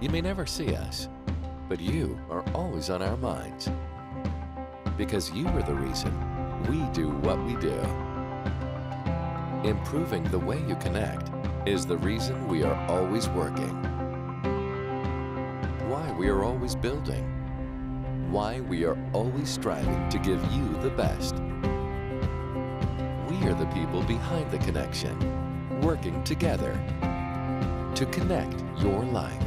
You may never see us, but you are always on our minds. Because you are the reason we do what we do. Improving the way you connect is the reason we are always working. Why we are always building. Why we are always striving to give you the best. We are the people behind the connection, working together to connect your life.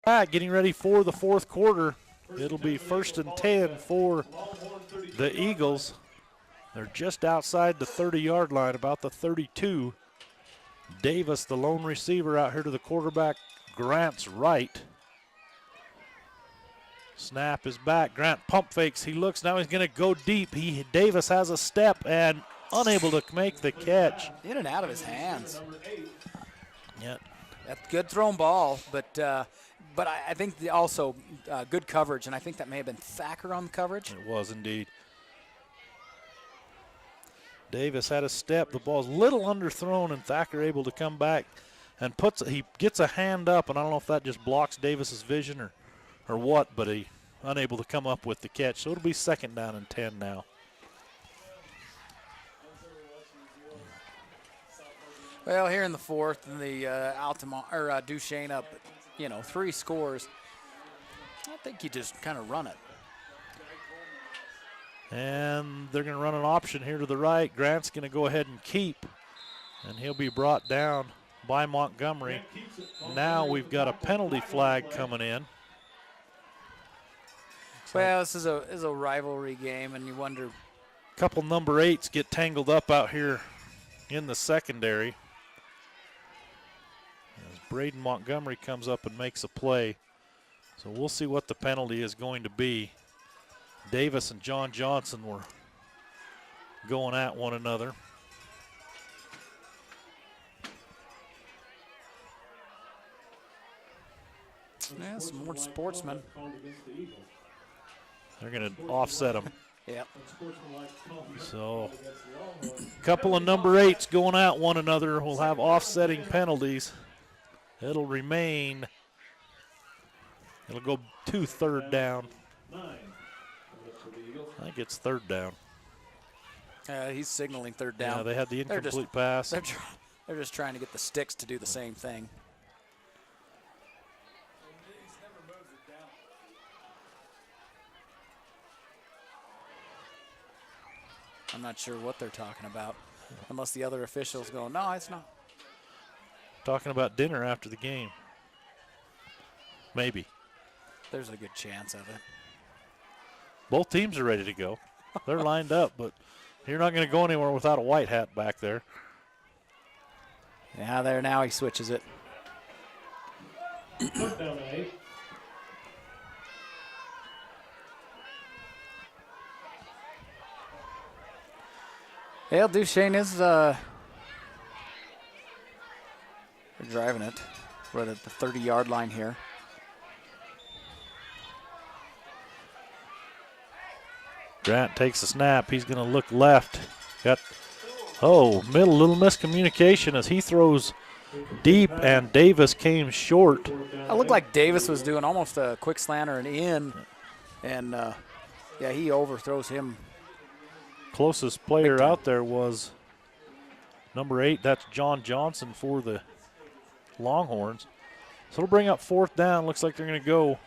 All right, getting ready for the fourth quarter. It'll be 1st and 10 for the Eagles. They're just outside the 30-yard line, about the 32. Davis, the lone receiver, out here to the quarterback, Grant's right. Snap is back. Grant pump fakes. He looks. Now he's going to go deep. Davis has a step and unable to make the catch. In and out of his hands. Yeah. That's good thrown ball, but I think also good coverage, and I think that may have been Thacker on the coverage. It was indeed. Davis had a step. The ball's a little underthrown, and Thacker able to come back and he gets a hand up, and I don't know if that just blocks Davis's vision or what, but he unable to come up with the catch. So it'll be 2nd down and 10 now. Well, here in the fourth, and the Altamont or Duchesne up, 3 scores. I think you just kind of run it. And they're going to run an option here to the right. Grant's going to go ahead and keep, and he'll be brought down by Montgomery. Now we've got a penalty flag coming in. Well, this is a rivalry game, and you wonder. A couple number 8s get tangled up out here in the secondary. As Braden Montgomery comes up and makes a play. So we'll see what the penalty is going to be. Davis and John Johnson were going at one another. Yeah, some more sportsmen. They're going to offset them. Yep. So a couple of number 8s going at one another will have offsetting penalties. It'll remain. It'll go to 3rd down. I think it's 3rd down. He's signaling 3rd down. Yeah, they had the incomplete pass. They're just trying to get the sticks to do the same thing. I'm not sure what they're talking about, unless the other officials go, no, it's not. Talking about dinner after the game. Maybe. There's a good chance of it. Both teams are ready to go. They're lined up, but you're not going to go anywhere without a white hat back there. Yeah, there now he switches it. First down and 8. Well, Duchesne is driving it. We're at the 30-yard line here. Grant takes a snap. He's going to look left. Little miscommunication as he throws deep, and Davis came short. It looked like Davis was doing almost a quick slanter and in, and he overthrows him. Closest player out there was number 8. That's John Johnson for the Longhorns. So it'll bring up 4th down. Looks like they're going to go,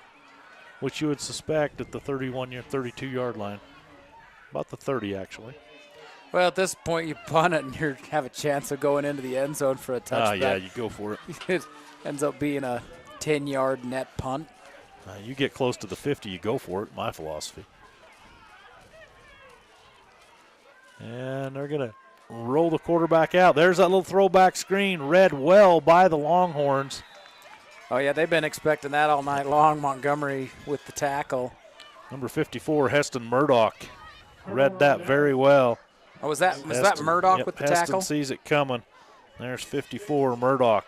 which you would suspect, at the 32-yard line. About the 30, actually. Well, at this point, you punt it and you have a chance of going into the end zone for a touchback. Yeah, you go for it. It ends up being a 10-yard net punt. You get close to the 50, you go for it, my philosophy. And they're going to roll the quarterback out. There's that little throwback screen, read well by the Longhorns. Oh, yeah, they've been expecting that all night long, Montgomery with the tackle. Number 54, Heston Murdoch, read that very well. Oh, was that Murdoch with the Heston tackle? Sees it coming. There's 54, Murdoch.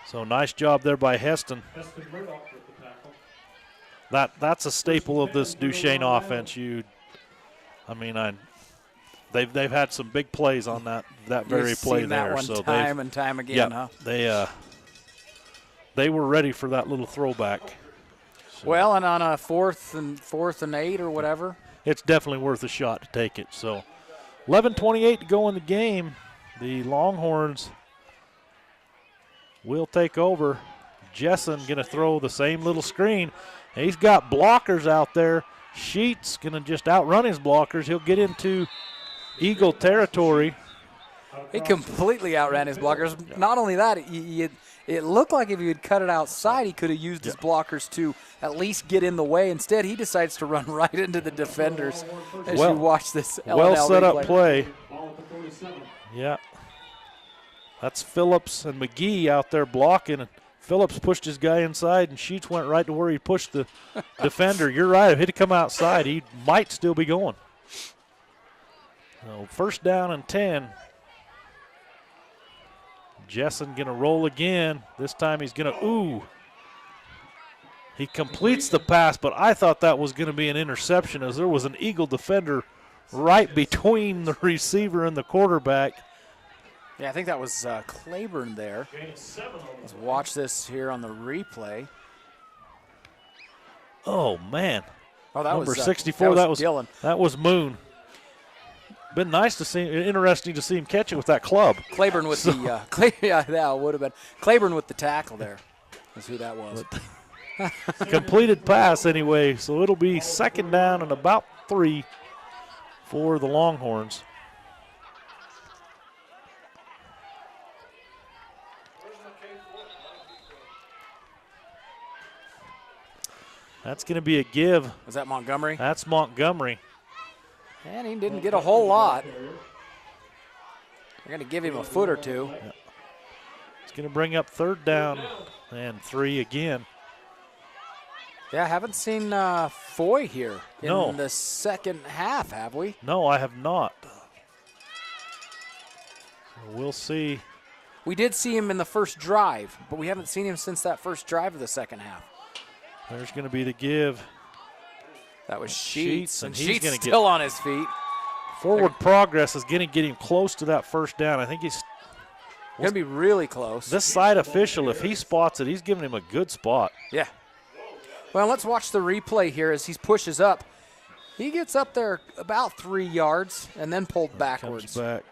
So nice job there by Heston. Heston Murdoch with the tackle. That's a staple of this Duchesne offense. They've had some big plays on that very play seen there. That one so time and time again, huh? They were ready for that little throwback. So well, and on a fourth and 8 or whatever, it's definitely worth a shot to take it. So 11:28 to go in the game. The Longhorns will take over. Jessen going to throw the same little screen. He's got blockers out there. Sheets going to just outrun his blockers. He'll get into Eagle territory. He completely outran his blockers. Not only that, it looked like if he had cut it outside, he could have used his blockers to at least get in the way. Instead, he decides to run right into the defenders as you watch this well LNL set replay. up play. Yeah. That's Phillips and McGee out there blocking. And Phillips pushed his guy inside, and Sheets went right to where he pushed the defender. You're right. If he'd come outside, he might still be going. So first down and 10. Jessen going to roll again. This time he's going to, He completes the pass, but I thought that was going to be an interception as there was an Eagle defender right between the receiver and the quarterback. Yeah, I think that was Claiborne there. Let's watch this here on the replay. Oh, man. Oh, that Number was 64, that was Dillon. That was Moon. Been nice to see, interesting to see him catch it with that club. Claiborne with yeah, that would have been. Claiborne with the tackle there. That's who that was. Completed pass anyway, so it'll be second down and about 3 for the Longhorns. That's going to be a give. Was that Montgomery? That's Montgomery. And he didn't get a whole lot. They're going to give him a foot or two. Yeah. It's going to bring up third down and 3 again. Yeah, I haven't seen Foy here No. in the second half, have we? No, I have not. We'll see. We did see him in the first drive, but we haven't seen him since that first drive of the second half. There's going to be the give. That was Sheets, and he's Sheets going to still on his feet. Forward progress is going to get him close to that first down. I think he's going to be really close. This side official, if he spots it, he's giving him a good spot. Yeah. Well, let's watch the replay here as he pushes up. He gets up there about 3 yards and then pulled backwards. Comes back.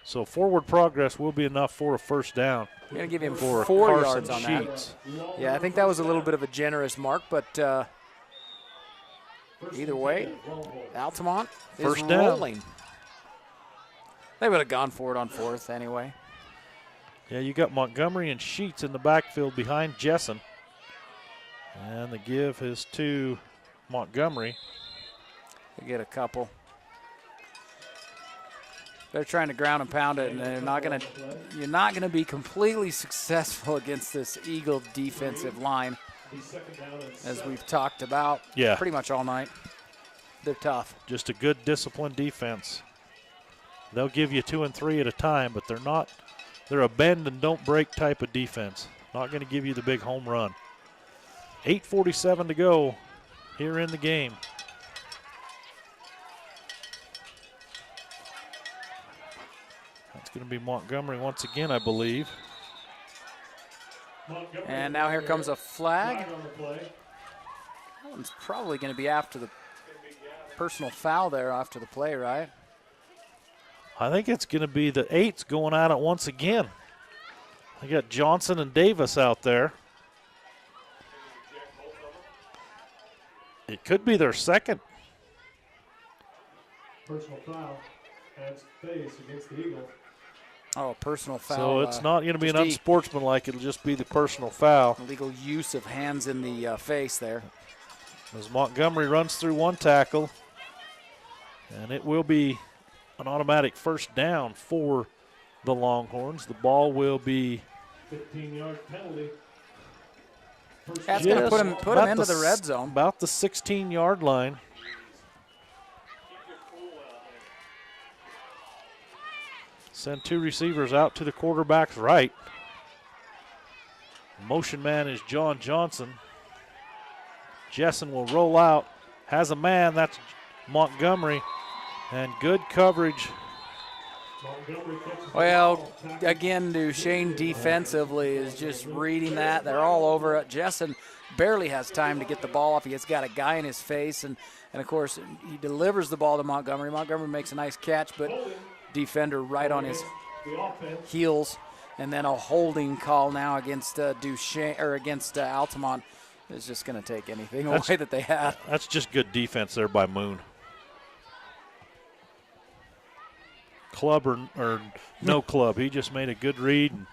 So forward progress will be enough for a first down. I'm going to give him for 4 Carson yards on Sheets. that. Yeah, I think that was a little bit of a generous mark, but either way, Altamont First is down. rolling. They would have gone for it on fourth anyway. Yeah, you got Montgomery and Sheets in the backfield behind Jessen. And the give is to Montgomery. They get a couple. They're trying to ground and pound it, and they're not going to. You're not going to be completely successful against this Eagle defensive line, as we've talked about. Yeah. Pretty much all night. They're tough. Just a good disciplined defense. They'll give you 2 and 3 at a time, but they're not. They're a bend and don't break type of defense. Not going to give you the big home run. 8:47 to go here in the game. That's going to be Montgomery once again, I believe. And now here comes a flag. That one's probably going to be after the personal foul there after the play, right? I think it's going to be the 8s going at it once again. They got Johnson and Davis out there. It could be their second. Personal foul. That's face against the Eagles. Oh, a personal foul. So it's not going to be an unsportsmanlike. It'll just be the personal foul. Illegal use of hands in the face there. As Montgomery runs through one tackle. And it will be an automatic first down for the Longhorns. The ball will be 15-yard penalty. That's going to put him into the red zone. About the 16-yard line. Send 2 receivers out to the quarterback's right. Motion man is John Johnson. Jessen will roll out. Has a man. That's Montgomery. And good coverage. Well, again, Duchesne defensively is just reading that. They're all over it. Jessen barely has time to get the ball off. He has got a guy in his face. And of course, he delivers the ball to Montgomery. Montgomery makes a nice catch, but defender right on his heels. And then a holding call now against Duchesne, or against Altamont, is just going to take anything away that they had. That's just good defense there by Moon. Club or no club, he just made a good read and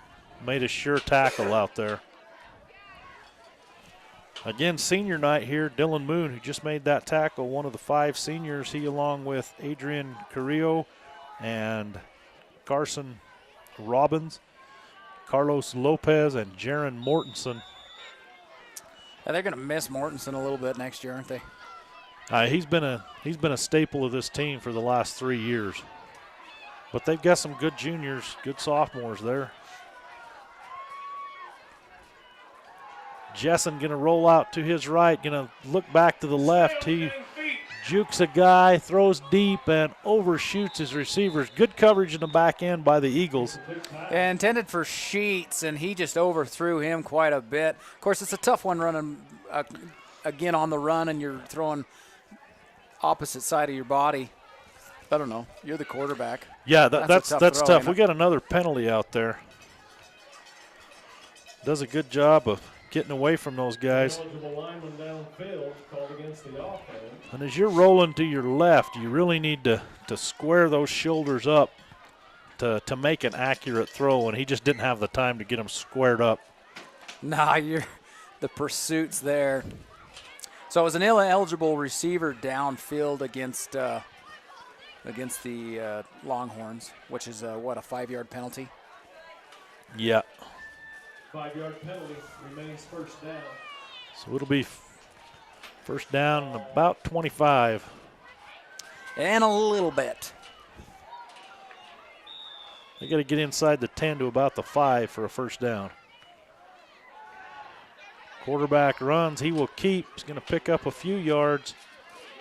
made a sure tackle out there. Again, senior night here. Dylan Moon, who just made that tackle, one of the 5 seniors. He, along with Adrian Carrillo and Carson Robbins, Carlos Lopez, and Jaron Mortensen. Yeah, they're going to miss Mortensen a little bit next year, aren't they? He's been a staple of this team for the last 3 years. But they've got some good juniors, good sophomores there. Jessen going to roll out to his right, going to look back to the left. He jukes a guy, throws deep, and overshoots his receivers. Good coverage in the back end by the Eagles. Intended for Sheets, and he just overthrew him quite a bit. Of course, it's a tough one running again on the run, and you're throwing opposite side of your body. I don't know. You're the quarterback. Yeah, that's tough. Throw, we got another penalty out there. Does a good job of getting away from those guys. And as you're rolling to your left, you really need to square those shoulders up to make an accurate throw, and he just didn't have the time to get them squared up. Nah, the pursuit's there. So it was an ineligible receiver downfield against the Longhorns, which is, a 5-yard penalty? Yeah. 5-yard penalty, remains first down. So it'll be first down and about 25. And a little bit. They got to get inside the 10 to about the 5 for a first down. Quarterback runs, he will keep. He's going to pick up a few yards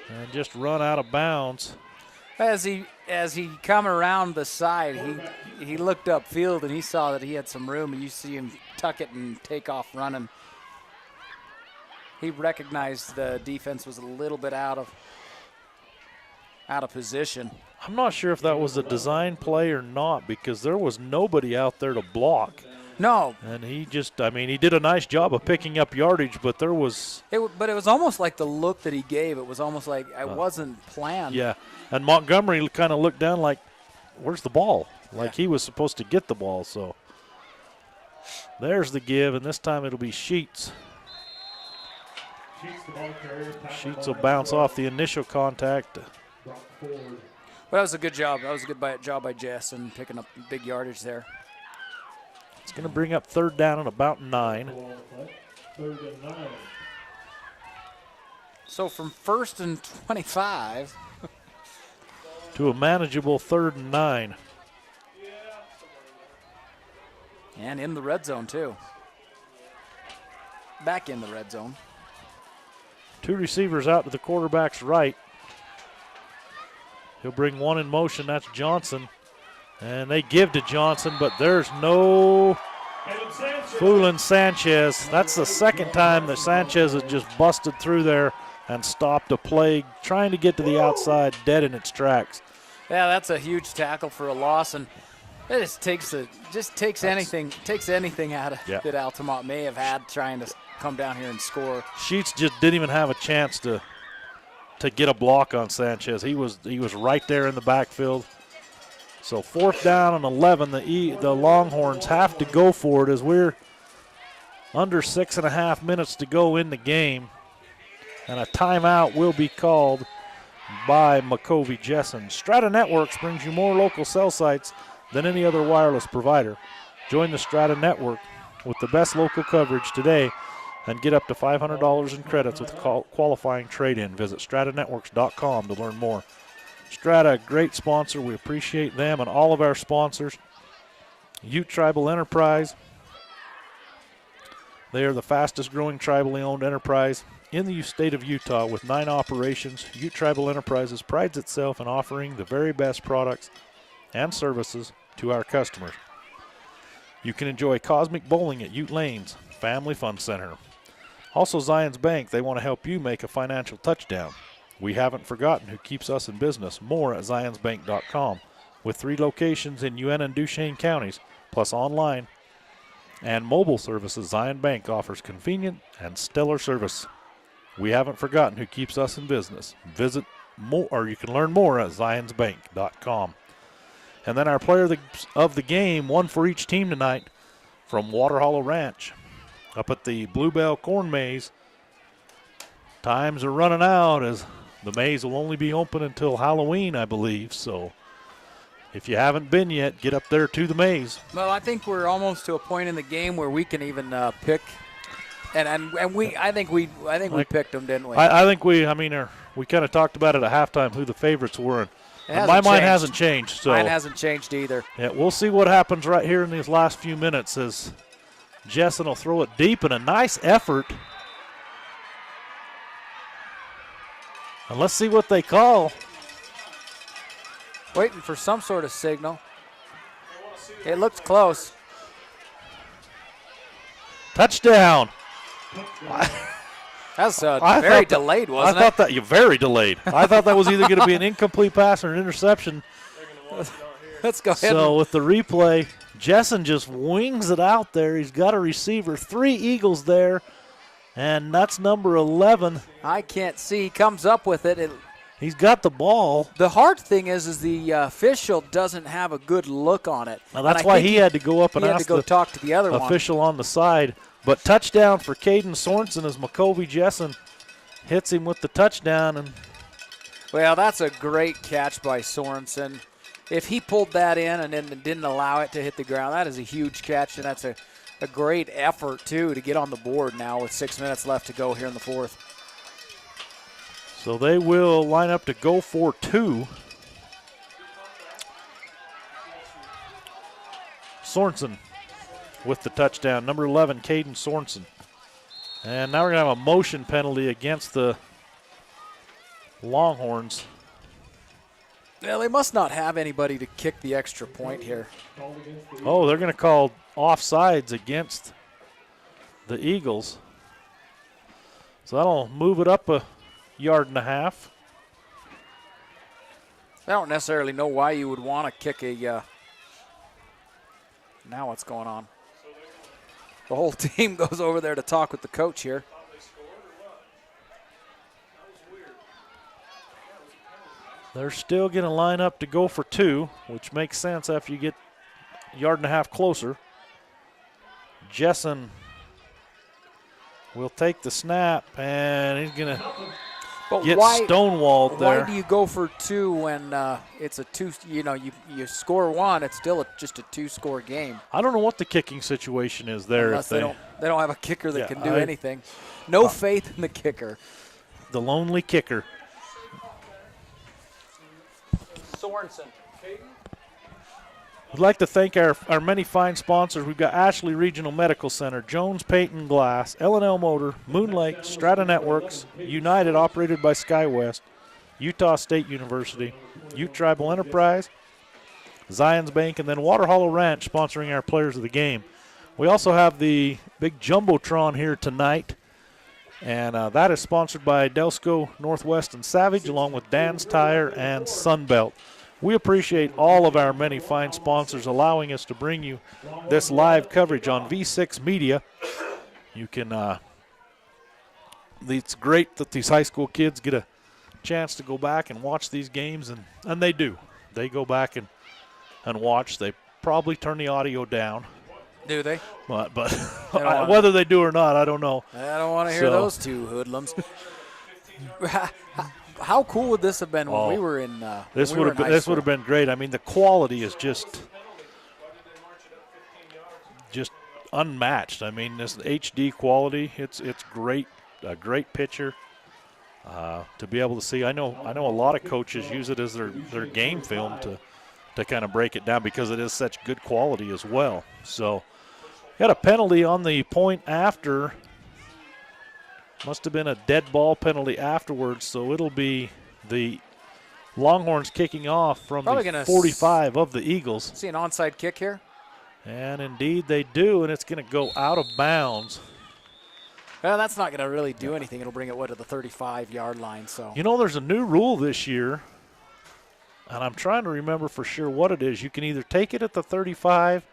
and just run out of bounds. As he come around the side, he looked upfield and he saw that he had some room, and you see him tuck it and take off running. He recognized the defense was a little bit out of position. I'm not sure if that was a design play or not, because there was nobody out there to block. No. And he did a nice job of picking up yardage, but there was... But it was almost like the look that he gave. It was almost like it wasn't planned. Yeah, and Montgomery kind of looked down like, where's the ball? Like he was supposed to get the ball, so... There's the give, and this time it'll be Sheets. Sheets will bounce off the initial contact. Well, that was a good job. That was a good job by Jess and picking up big yardage there. It's going to bring up third down at about 9. Third and 9. So from 1st and 25 to a manageable 3rd and 9. And in the red zone, too. Back in the red zone. 2 receivers out to the quarterback's right. He'll bring one in motion. That's Johnson. And they give to Johnson, but there's no fooling Sanchez. That's the second time that Sanchez has just busted through there and stopped a play, trying to get to the outside, dead in its tracks. Yeah, that's a huge tackle for a loss, and it just takes anything out of that Altamont may have had trying to come down here and score. Sheets just didn't even have a chance to get a block on Sanchez. He was right there in the backfield. So 4th down and 11. The Longhorns have to go for it as we're under 6.5 minutes to go in the game. And a timeout will be called by McCovey Jessen. Strata Networks brings you more local cell sites than any other wireless provider. Join the Strata Network with the best local coverage today and get up to $500 in credits with a qualifying trade-in. Visit stratanetworks.com to learn more. Strata, a great sponsor. We appreciate them and all of our sponsors. Ute Tribal Enterprise. They are the fastest growing tribally owned enterprise in the state of Utah with 9 operations. Ute Tribal Enterprises prides itself in offering the very best products and services to our customers. You can enjoy cosmic bowling at Ute Lanes Family Fun Center. Also Zions Bank, they want to help you make a financial touchdown. We haven't forgotten who keeps us in business. More at zionsbank.com. With 3 locations in UN and Duchesne counties, plus online and mobile services, Zion Bank offers convenient and stellar service. We haven't forgotten who keeps us in business. Visit more, or you can learn more at zionsbank.com. And then our player of the game, one for each team tonight, from Water Hollow Ranch, up at the Bluebell Corn Maze. Times are running out as the maze will only be open until Halloween, I believe. So if you haven't been yet, get up there to the maze. Well, I think we're almost to a point in the game where we can even pick, and I think we picked them, didn't we? I think we kind of talked about it at halftime who the favorites were. And my mind hasn't changed. So mine hasn't changed either. Yeah, we'll see what happens right here in these last few minutes as Jessen will throw it deep, and a nice effort. And let's see what they call. Waiting for some sort of signal. It looks close. Touchdown. That's very delayed, wasn't it? I thought that very delayed. I thought that was either going to be an incomplete pass or an interception. Let's go ahead. So with the replay, Jessen just wings it out there. He's got a receiver. 3 Eagles there, and that's number 11. I can't see. He comes up with it. He's got the ball. The hard thing is the official doesn't have a good look on it. Now that's why he had to go up and ask the talk to the other official on the side. But touchdown for Caden Sorensen as McCovey Jessen hits him with the touchdown. And well, that's a great catch by Sorensen. If he pulled that in and then didn't allow it to hit the ground, that is a huge catch, and that's a great effort, too, to get on the board now with 6 minutes left to go here in the 4th. So they will line up to go for 2. Sorensen with the touchdown. Number 11, Caden Sorensen. And now we're going to have a motion penalty against the Longhorns. Well, they must not have anybody to kick the extra point here. Oh, they're going to call offsides against the Eagles. So that'll move it up a yard and a half. I don't necessarily know why you would want to kick a now what's going on? The whole team goes over there to talk with the coach here. They're still going to line up to go for 2, which makes sense after you get a yard and a half closer. Jessen will take the snap, and he's going to get stonewalled there. Why do you go for 2 when it's a 2? You score 1, it's still just a 2-score game. I don't know what the kicking situation is there. Unless they don't have a kicker that can do anything. No faith in the kicker. The lonely kicker. Sorensen. We'd like to thank our many fine sponsors. We've got Ashley Regional Medical Center, Jones Payton Glass, L&L Motor, Moon Lake, Strata Networks, United, operated by SkyWest, Utah State University, Ute Tribal Enterprise, Zions Bank, and then Water Hollow Ranch sponsoring our players of the game. We also have the big Jumbotron here tonight, and that is sponsored by Delsco, Northwest, and Savage, along with Dan's Tire and Sunbelt. We appreciate all of our many fine sponsors allowing us to bring you this live coverage on V6 Media. You can, it's great that these high school kids get a chance to go back and watch these games, and they do. They go back and watch. They probably turn the audio down. Do they? But whether they do or not, I don't know. I don't want to hear those two hoodlums. How cool would this have been when we were in this would have been great. I mean, the quality is just unmatched. I mean, this HD quality, it's great, a great picture. To be able to see, I know a lot of coaches use it as their game film to kind of break it down because it is such good quality as well. So, got a penalty on the point after. Must have been a dead ball penalty afterwards, so it'll be the Longhorns kicking off from Probably the 45 of the Eagles. See an onside kick here? And indeed they do, and it's going to go out of bounds. Well, that's not going to really do anything. It'll bring it, to the 35-yard line. So You know, there's a new rule this year, and I'm trying to remember for sure what it is. You can either take it at the 35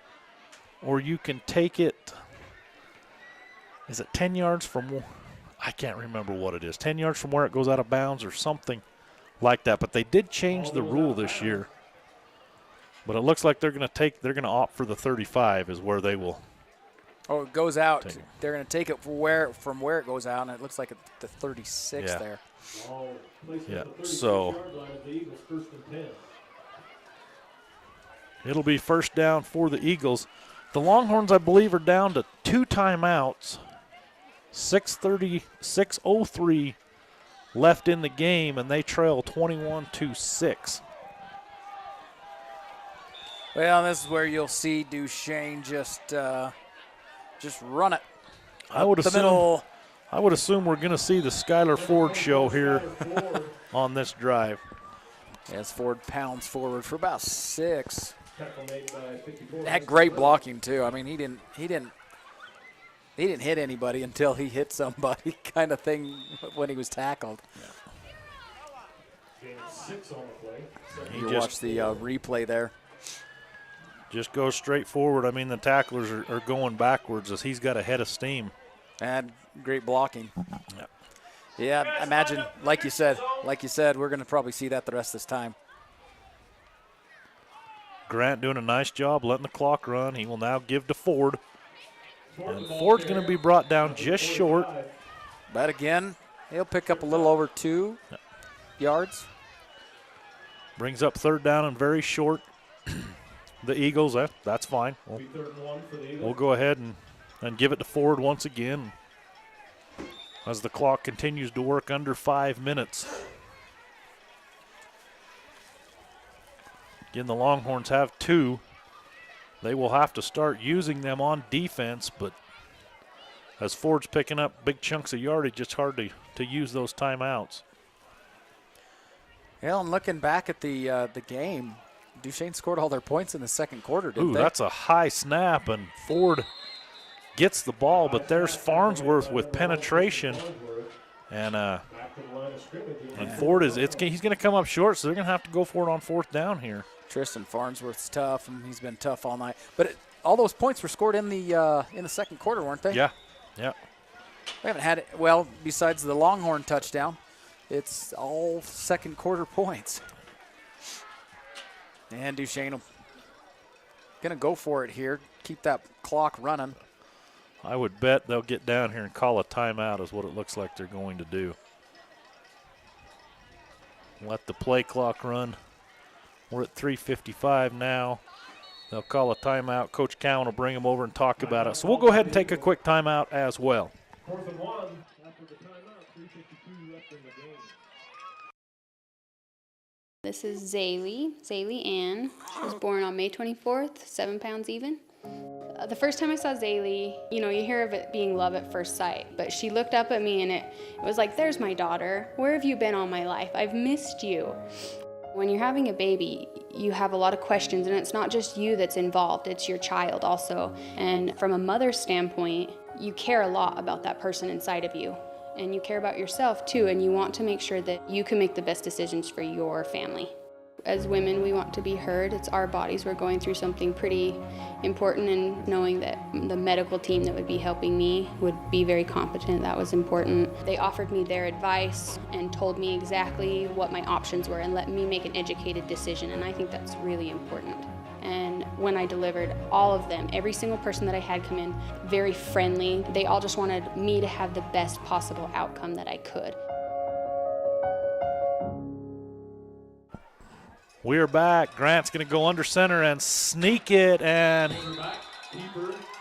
or you can take it, is it 10 yards from, I can't remember what it is, 10 yards from where it goes out of bounds or something like that. But they did change the rule this year. But it looks like they're going to opt for the 35 is where they will. Oh, it goes out. They're going to take it from where it goes out, and it looks like the 36 there. Yeah, so it'll be first down for the Eagles. The Longhorns, I believe, are down to 2 timeouts. 6:03 left in the game, and they trail 21-6. Well, this is where you'll see Duchesne just run it. I would assume we're going to see the Skylar Ford show here on this drive. As Ford pounds forward for about 6. Had great blocking too. I mean, he didn't hit anybody until he hit somebody, kind of thing when he was tackled. You watch the replay there. Just goes straight forward. I mean, the tacklers are going backwards as he's got a head of steam. And great blocking. Yeah, imagine, like you said, we're going to probably see that the rest of this time. Grant doing a nice job letting the clock run. He will now give to Ford. And Ford's going to be brought down just short. But again, he'll pick up a little over 2 yards. Brings up third down and very short. The Eagles, that's fine. We'll go ahead and give it to Ford once again as the clock continues to work under 5 minutes. Again, the Longhorns have 2. They will have to start using them on defense, but as Ford's picking up big chunks of yardage, it's hard to use those timeouts. Well, and looking back at the game, Duchesne scored all their points in the second quarter, didn't they? That's a high snap, and Ford gets the ball, but there's Farnsworth with penetration. And Ford he's going to come up short, so they're going to have to go for it on fourth down here. Tristan Farnsworth's tough, and he's been tough all night. But all those points were scored in the second quarter, weren't they? Yeah. We haven't had it. Well, besides the Longhorn touchdown, it's all second quarter points. And Duchesne going to go for it here, keep that clock running. I would bet they'll get down here and call a timeout is what it looks like they're going to do. Let the play clock run. We're at 3:55 now. They'll call a timeout. Coach Cowan will bring them over and talk about it. So we'll go ahead and take a quick timeout as well. 4th and 1 after the timeout, 3:52 left in the game. This is Zaylee Ann. She was born on May 24th, 7 pounds even. The first time I saw Zaylee, you hear of it being love at first sight, but she looked up at me and it was like, there's my daughter. Where have you been all my life? I've missed you. When you're having a baby, you have a lot of questions, and it's not just you that's involved, it's your child also. And from a mother's standpoint, you care a lot about that person inside of you. And you care about yourself too, and you want to make sure that you can make the best decisions for your family. As women, we want to be heard. It's our bodies. We're going through something pretty important, and knowing that the medical team that would be helping me would be very competent, that was important. They offered me their advice and told me exactly what my options were and let me make an educated decision, and I think that's really important. And when I delivered, all of them, every single person that I had come in, very friendly. They all just wanted me to have the best possible outcome that I could. We are back. Grant's going to go under center and sneak it, and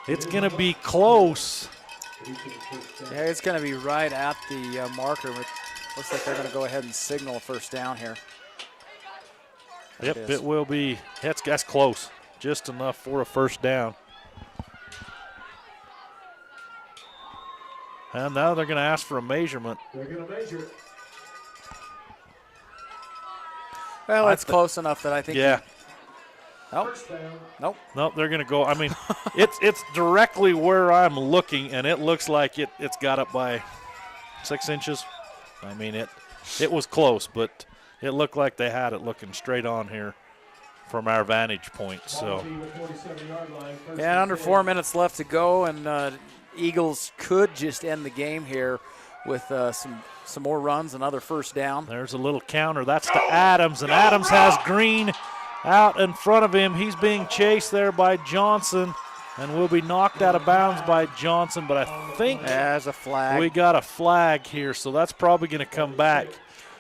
It's going to be close. Yeah, it's going to be right at the marker. Looks like they're going to go ahead and signal a first down here. Yep, it will be. That's close. Just enough for a first down. And now they're going to ask for a measurement. They're going to measure. Well, it's close enough that I think. Yeah. Nope. Nope, they're going to go. I mean, it's directly where I'm looking, and it looks like it's got up by 6 inches. I mean, it was close, but it looked like they had it looking straight on here from our vantage point. So, yeah, under 4 minutes left to go, and Eagles could just end the game here with some more runs, another first down. There's a little counter. That's to Adams, and Adams has Green out in front of him. He's being chased there by Johnson and will be knocked out of bounds by Johnson, but I think there's a flag. We got a flag here, so that's probably going to come back.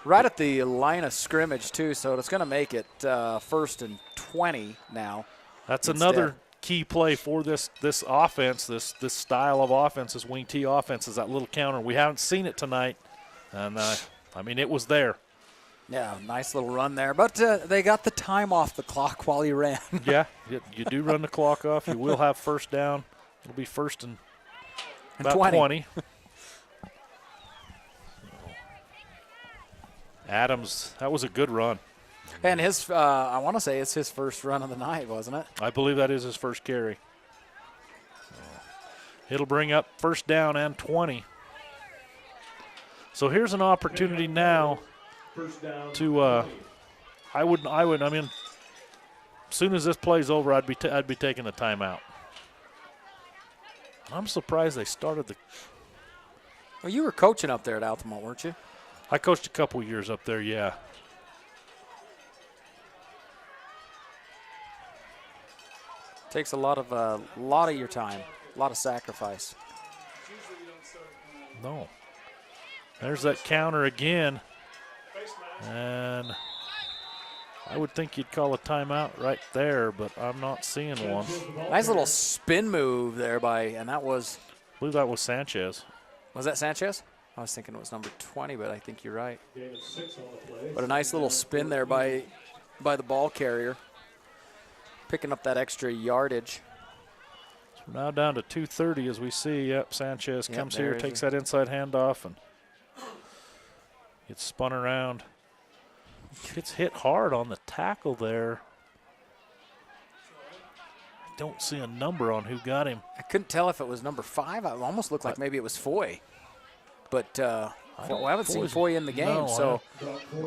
Right at the line of scrimmage, too, so it's going to make it 1st and 20 now. That's another key play for this offense, this style of offense, this wing T offense, is that little counter. We haven't seen it tonight, and, I mean, it was there. Yeah, nice little run there. But they got the time off the clock while he ran. Yeah, you do run the clock off. You will have first down. It'll be 1st and about 20. Adams, that was a good run. And his, I want to say it's his first run of the night, wasn't it? I believe that is his first carry. It'll bring up 1st down and 20. So here's an opportunity now to, I mean, as soon as this play's over, I'd be taking the timeout. I'm surprised they started the. Well, you were coaching up there at Altamont, weren't you? I coached a couple years up there, yeah. Takes a lot of your time, a lot of sacrifice. No. There's that counter again. And I would think you'd call a timeout right there, but I'm not seeing one. Nice little spin move there and that was. I believe that was Sanchez. Was that Sanchez? I was thinking it was number 20, but I think you're right. But a nice little spin there by the ball carrier, picking up that extra yardage. So now down to 2:30 as we see. Yep, Sanchez comes here, takes that inside handoff, and gets spun around. Gets hit hard on the tackle there. I don't see a number on who got him. I couldn't tell if it was number 5. It almost looked like maybe it was Foy. But I haven't seen Foy in the game, no, so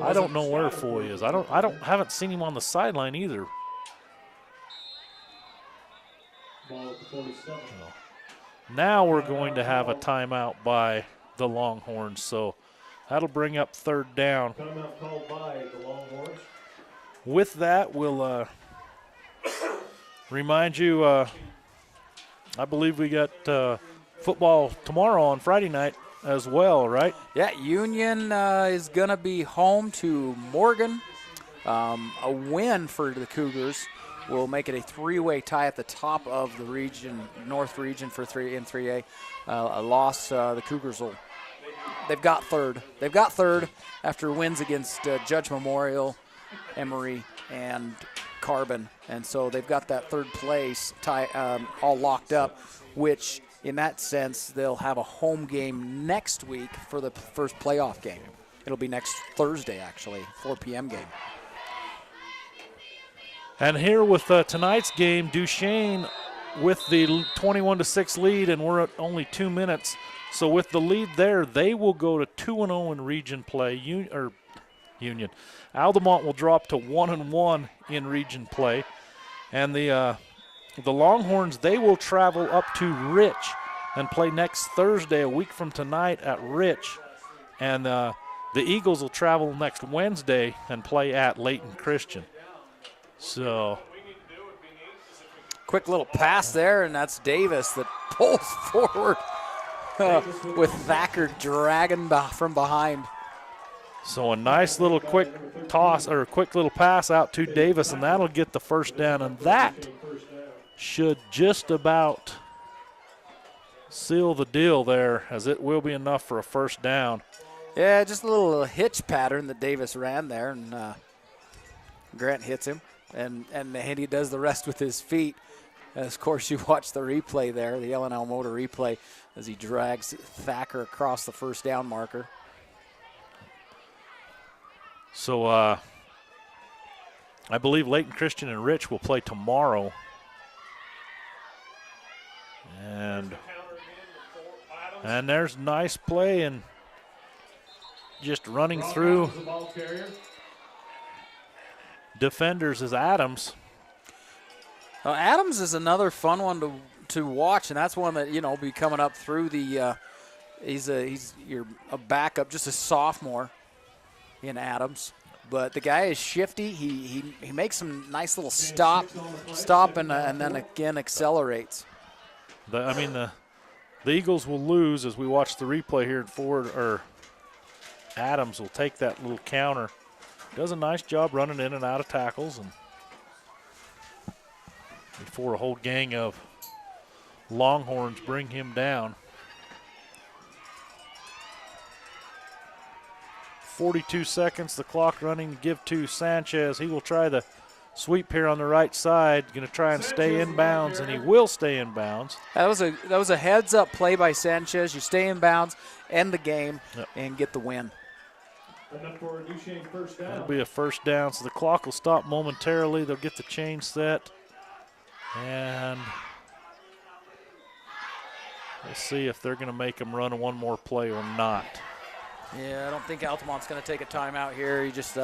I don't know where Foy is. Haven't seen him on the sideline either. Now we're going to have a timeout by the Longhorns, so that'll bring up 3rd down. Timeout called by the Longhorns. With that, we'll remind you, I believe we got football tomorrow on Friday night as well, right? Yeah, Union is going to be home to Morgan. A win for the Cougars will make it a 3-way tie at the top of the region, North region for 3A. A loss, the Cougars will. They've got 3rd. They've got 3rd after wins against Judge Memorial, Emory, and Carbon. And so they've got that 3rd place tie all locked up, which in that sense they'll have a home game next week for the first playoff game. It'll be next Thursday, actually, 4 p.m. game. And here with tonight's game, Duchesne with the 21-6 lead, and we're at only 2 minutes. So with the lead there, they will go to 2-0 in region play. Union. Altamont will drop to 1-1 in region play. And the Longhorns, they will travel up to Rich and play next Thursday, a week from tonight, at Rich. And the Eagles will travel next Wednesday and play at Layton Christian. So quick little pass there, and that's Davis that pulls forward with Thacker dragging from behind. So a nice little quick toss or quick little pass out to Davis, and that'll get the first down. And that should just about seal the deal there, as it will be enough for a first down. Yeah, just a little hitch pattern that Davis ran there, and Grant hits him, and he does the rest with his feet. As, of course, you watch the replay there, the L&L Motor replay, as he drags Thacker across the first down marker. So I believe Layton Christian and Rich will play tomorrow. And there's nice play and just running through defenders is Adams. Adams is another fun one to watch, and that's one that, you know, will be coming up through the he's a backup, just a sophomore in Adams. But the guy is shifty. He makes some nice little stop and then again accelerates. The Eagles will lose as we watch the replay here. Adams will take that little counter. Does a nice job running in and out of tackles, and before a whole gang of Longhorns bring him down. 42 seconds, the clock running to give to Sanchez. He will try the sweep here on the right side. Going to try and stay in bounds, and he will stay in bounds. That was a heads-up play by Sanchez. You stay in bounds, end the game, and get the win. It'll be a first down, so the clock will stop momentarily. They'll get the chain set, and we'll see if they're going to make him run one more play or not. Yeah, I don't think Altamont's going to take a timeout here. He just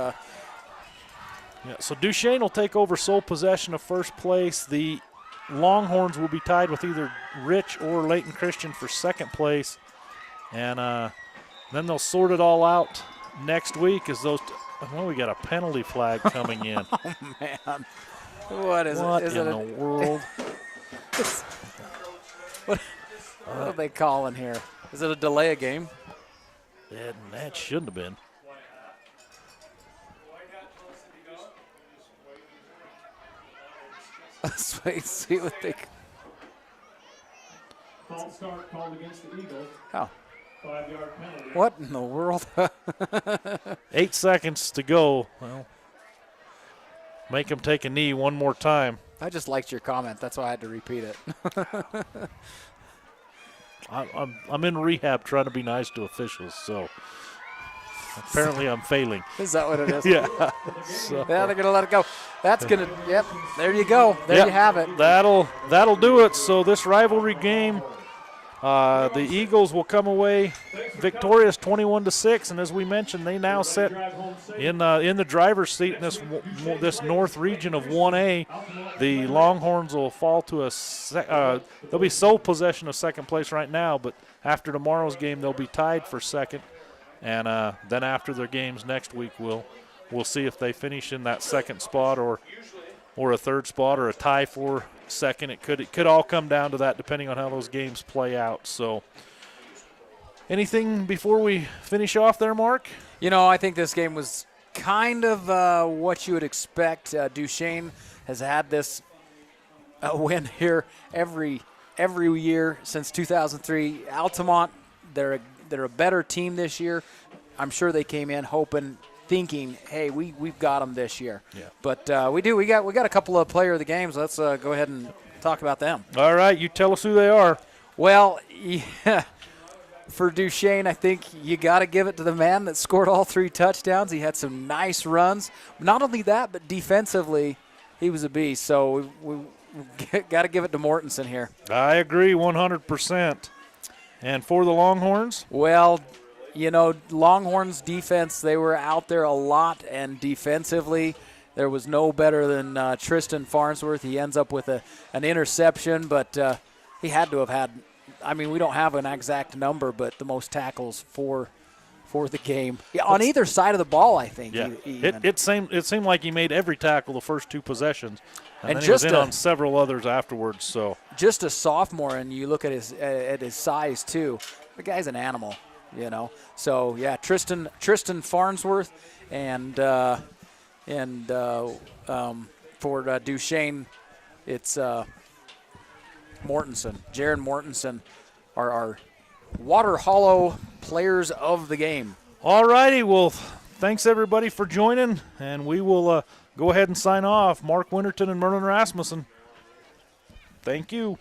Yeah, so Duchesne will take over sole possession of first place. The Longhorns will be tied with either Rich or Layton Christian for second place. And then they'll sort it all out next week as those we got a penalty flag coming in. Oh, man. What is what it? Is in it the world? What are they calling here? Is it a delay of game? That shouldn't have been. Let's wait and see what they. False start called against the Eagles. Oh. 5-yard penalty. What in the world? 8 seconds to go. Well, make him take a knee one more time. I just liked your comment. That's why I had to repeat it. I'm in rehab trying to be nice to officials, so apparently I'm failing. Is that what it is? Yeah. So. Yeah, they're going to let it go. That's going to, yep, there you go. There you have it. That'll do it. So this rivalry game, the Eagles will come away victorious 21-6, and as we mentioned, they now sit in the driver's seat in this north region of 1A. The Longhorns will fall to they'll be sole possession of second place right now, but after tomorrow's game, they'll be tied for second, and then after their games next week, we'll see if they finish in that second spot or a third spot or a tie for second. It could all come down to that depending on how those games play out. So anything before we finish off there, Mark? You know, I think this game was kind of what you would expect. Duchesne has had this win here every year since 2003. Altamont, they're a better team this year. I'm sure they came in thinking, hey, we've got them this year. Yeah. But we got a couple of player of the games. Let's go ahead and talk about them. All right, you tell us who they are. Well, yeah, for Duchesne, I think you got to give it to the man that scored all 3 touchdowns. He had some nice runs. Not only that, but defensively, he was a beast. So we got to give it to Mortensen here. I agree 100%. And for the Longhorns? Well, you know, Longhorns defense, they were out there a lot, and defensively there was no better than Tristan Farnsworth. He ends up with an interception, but he had to have had, I mean, we don't have an exact number, but the most tackles for the game. Yeah, on either side of the ball, I think. Yeah, it seemed like he made every tackle the first 2 possessions, and then just he was in on several others afterwards. So just a sophomore, and you look at his size too. The guy's an animal. You know, so yeah, Tristan Farnsworth, and for Duchesne, it's Mortensen. Jaron Mortensen are our Water Hollow players of the game. All righty. Well, thanks everybody for joining, and we will go ahead and sign off. Mark Winterton and Merlin Rasmussen. Thank you.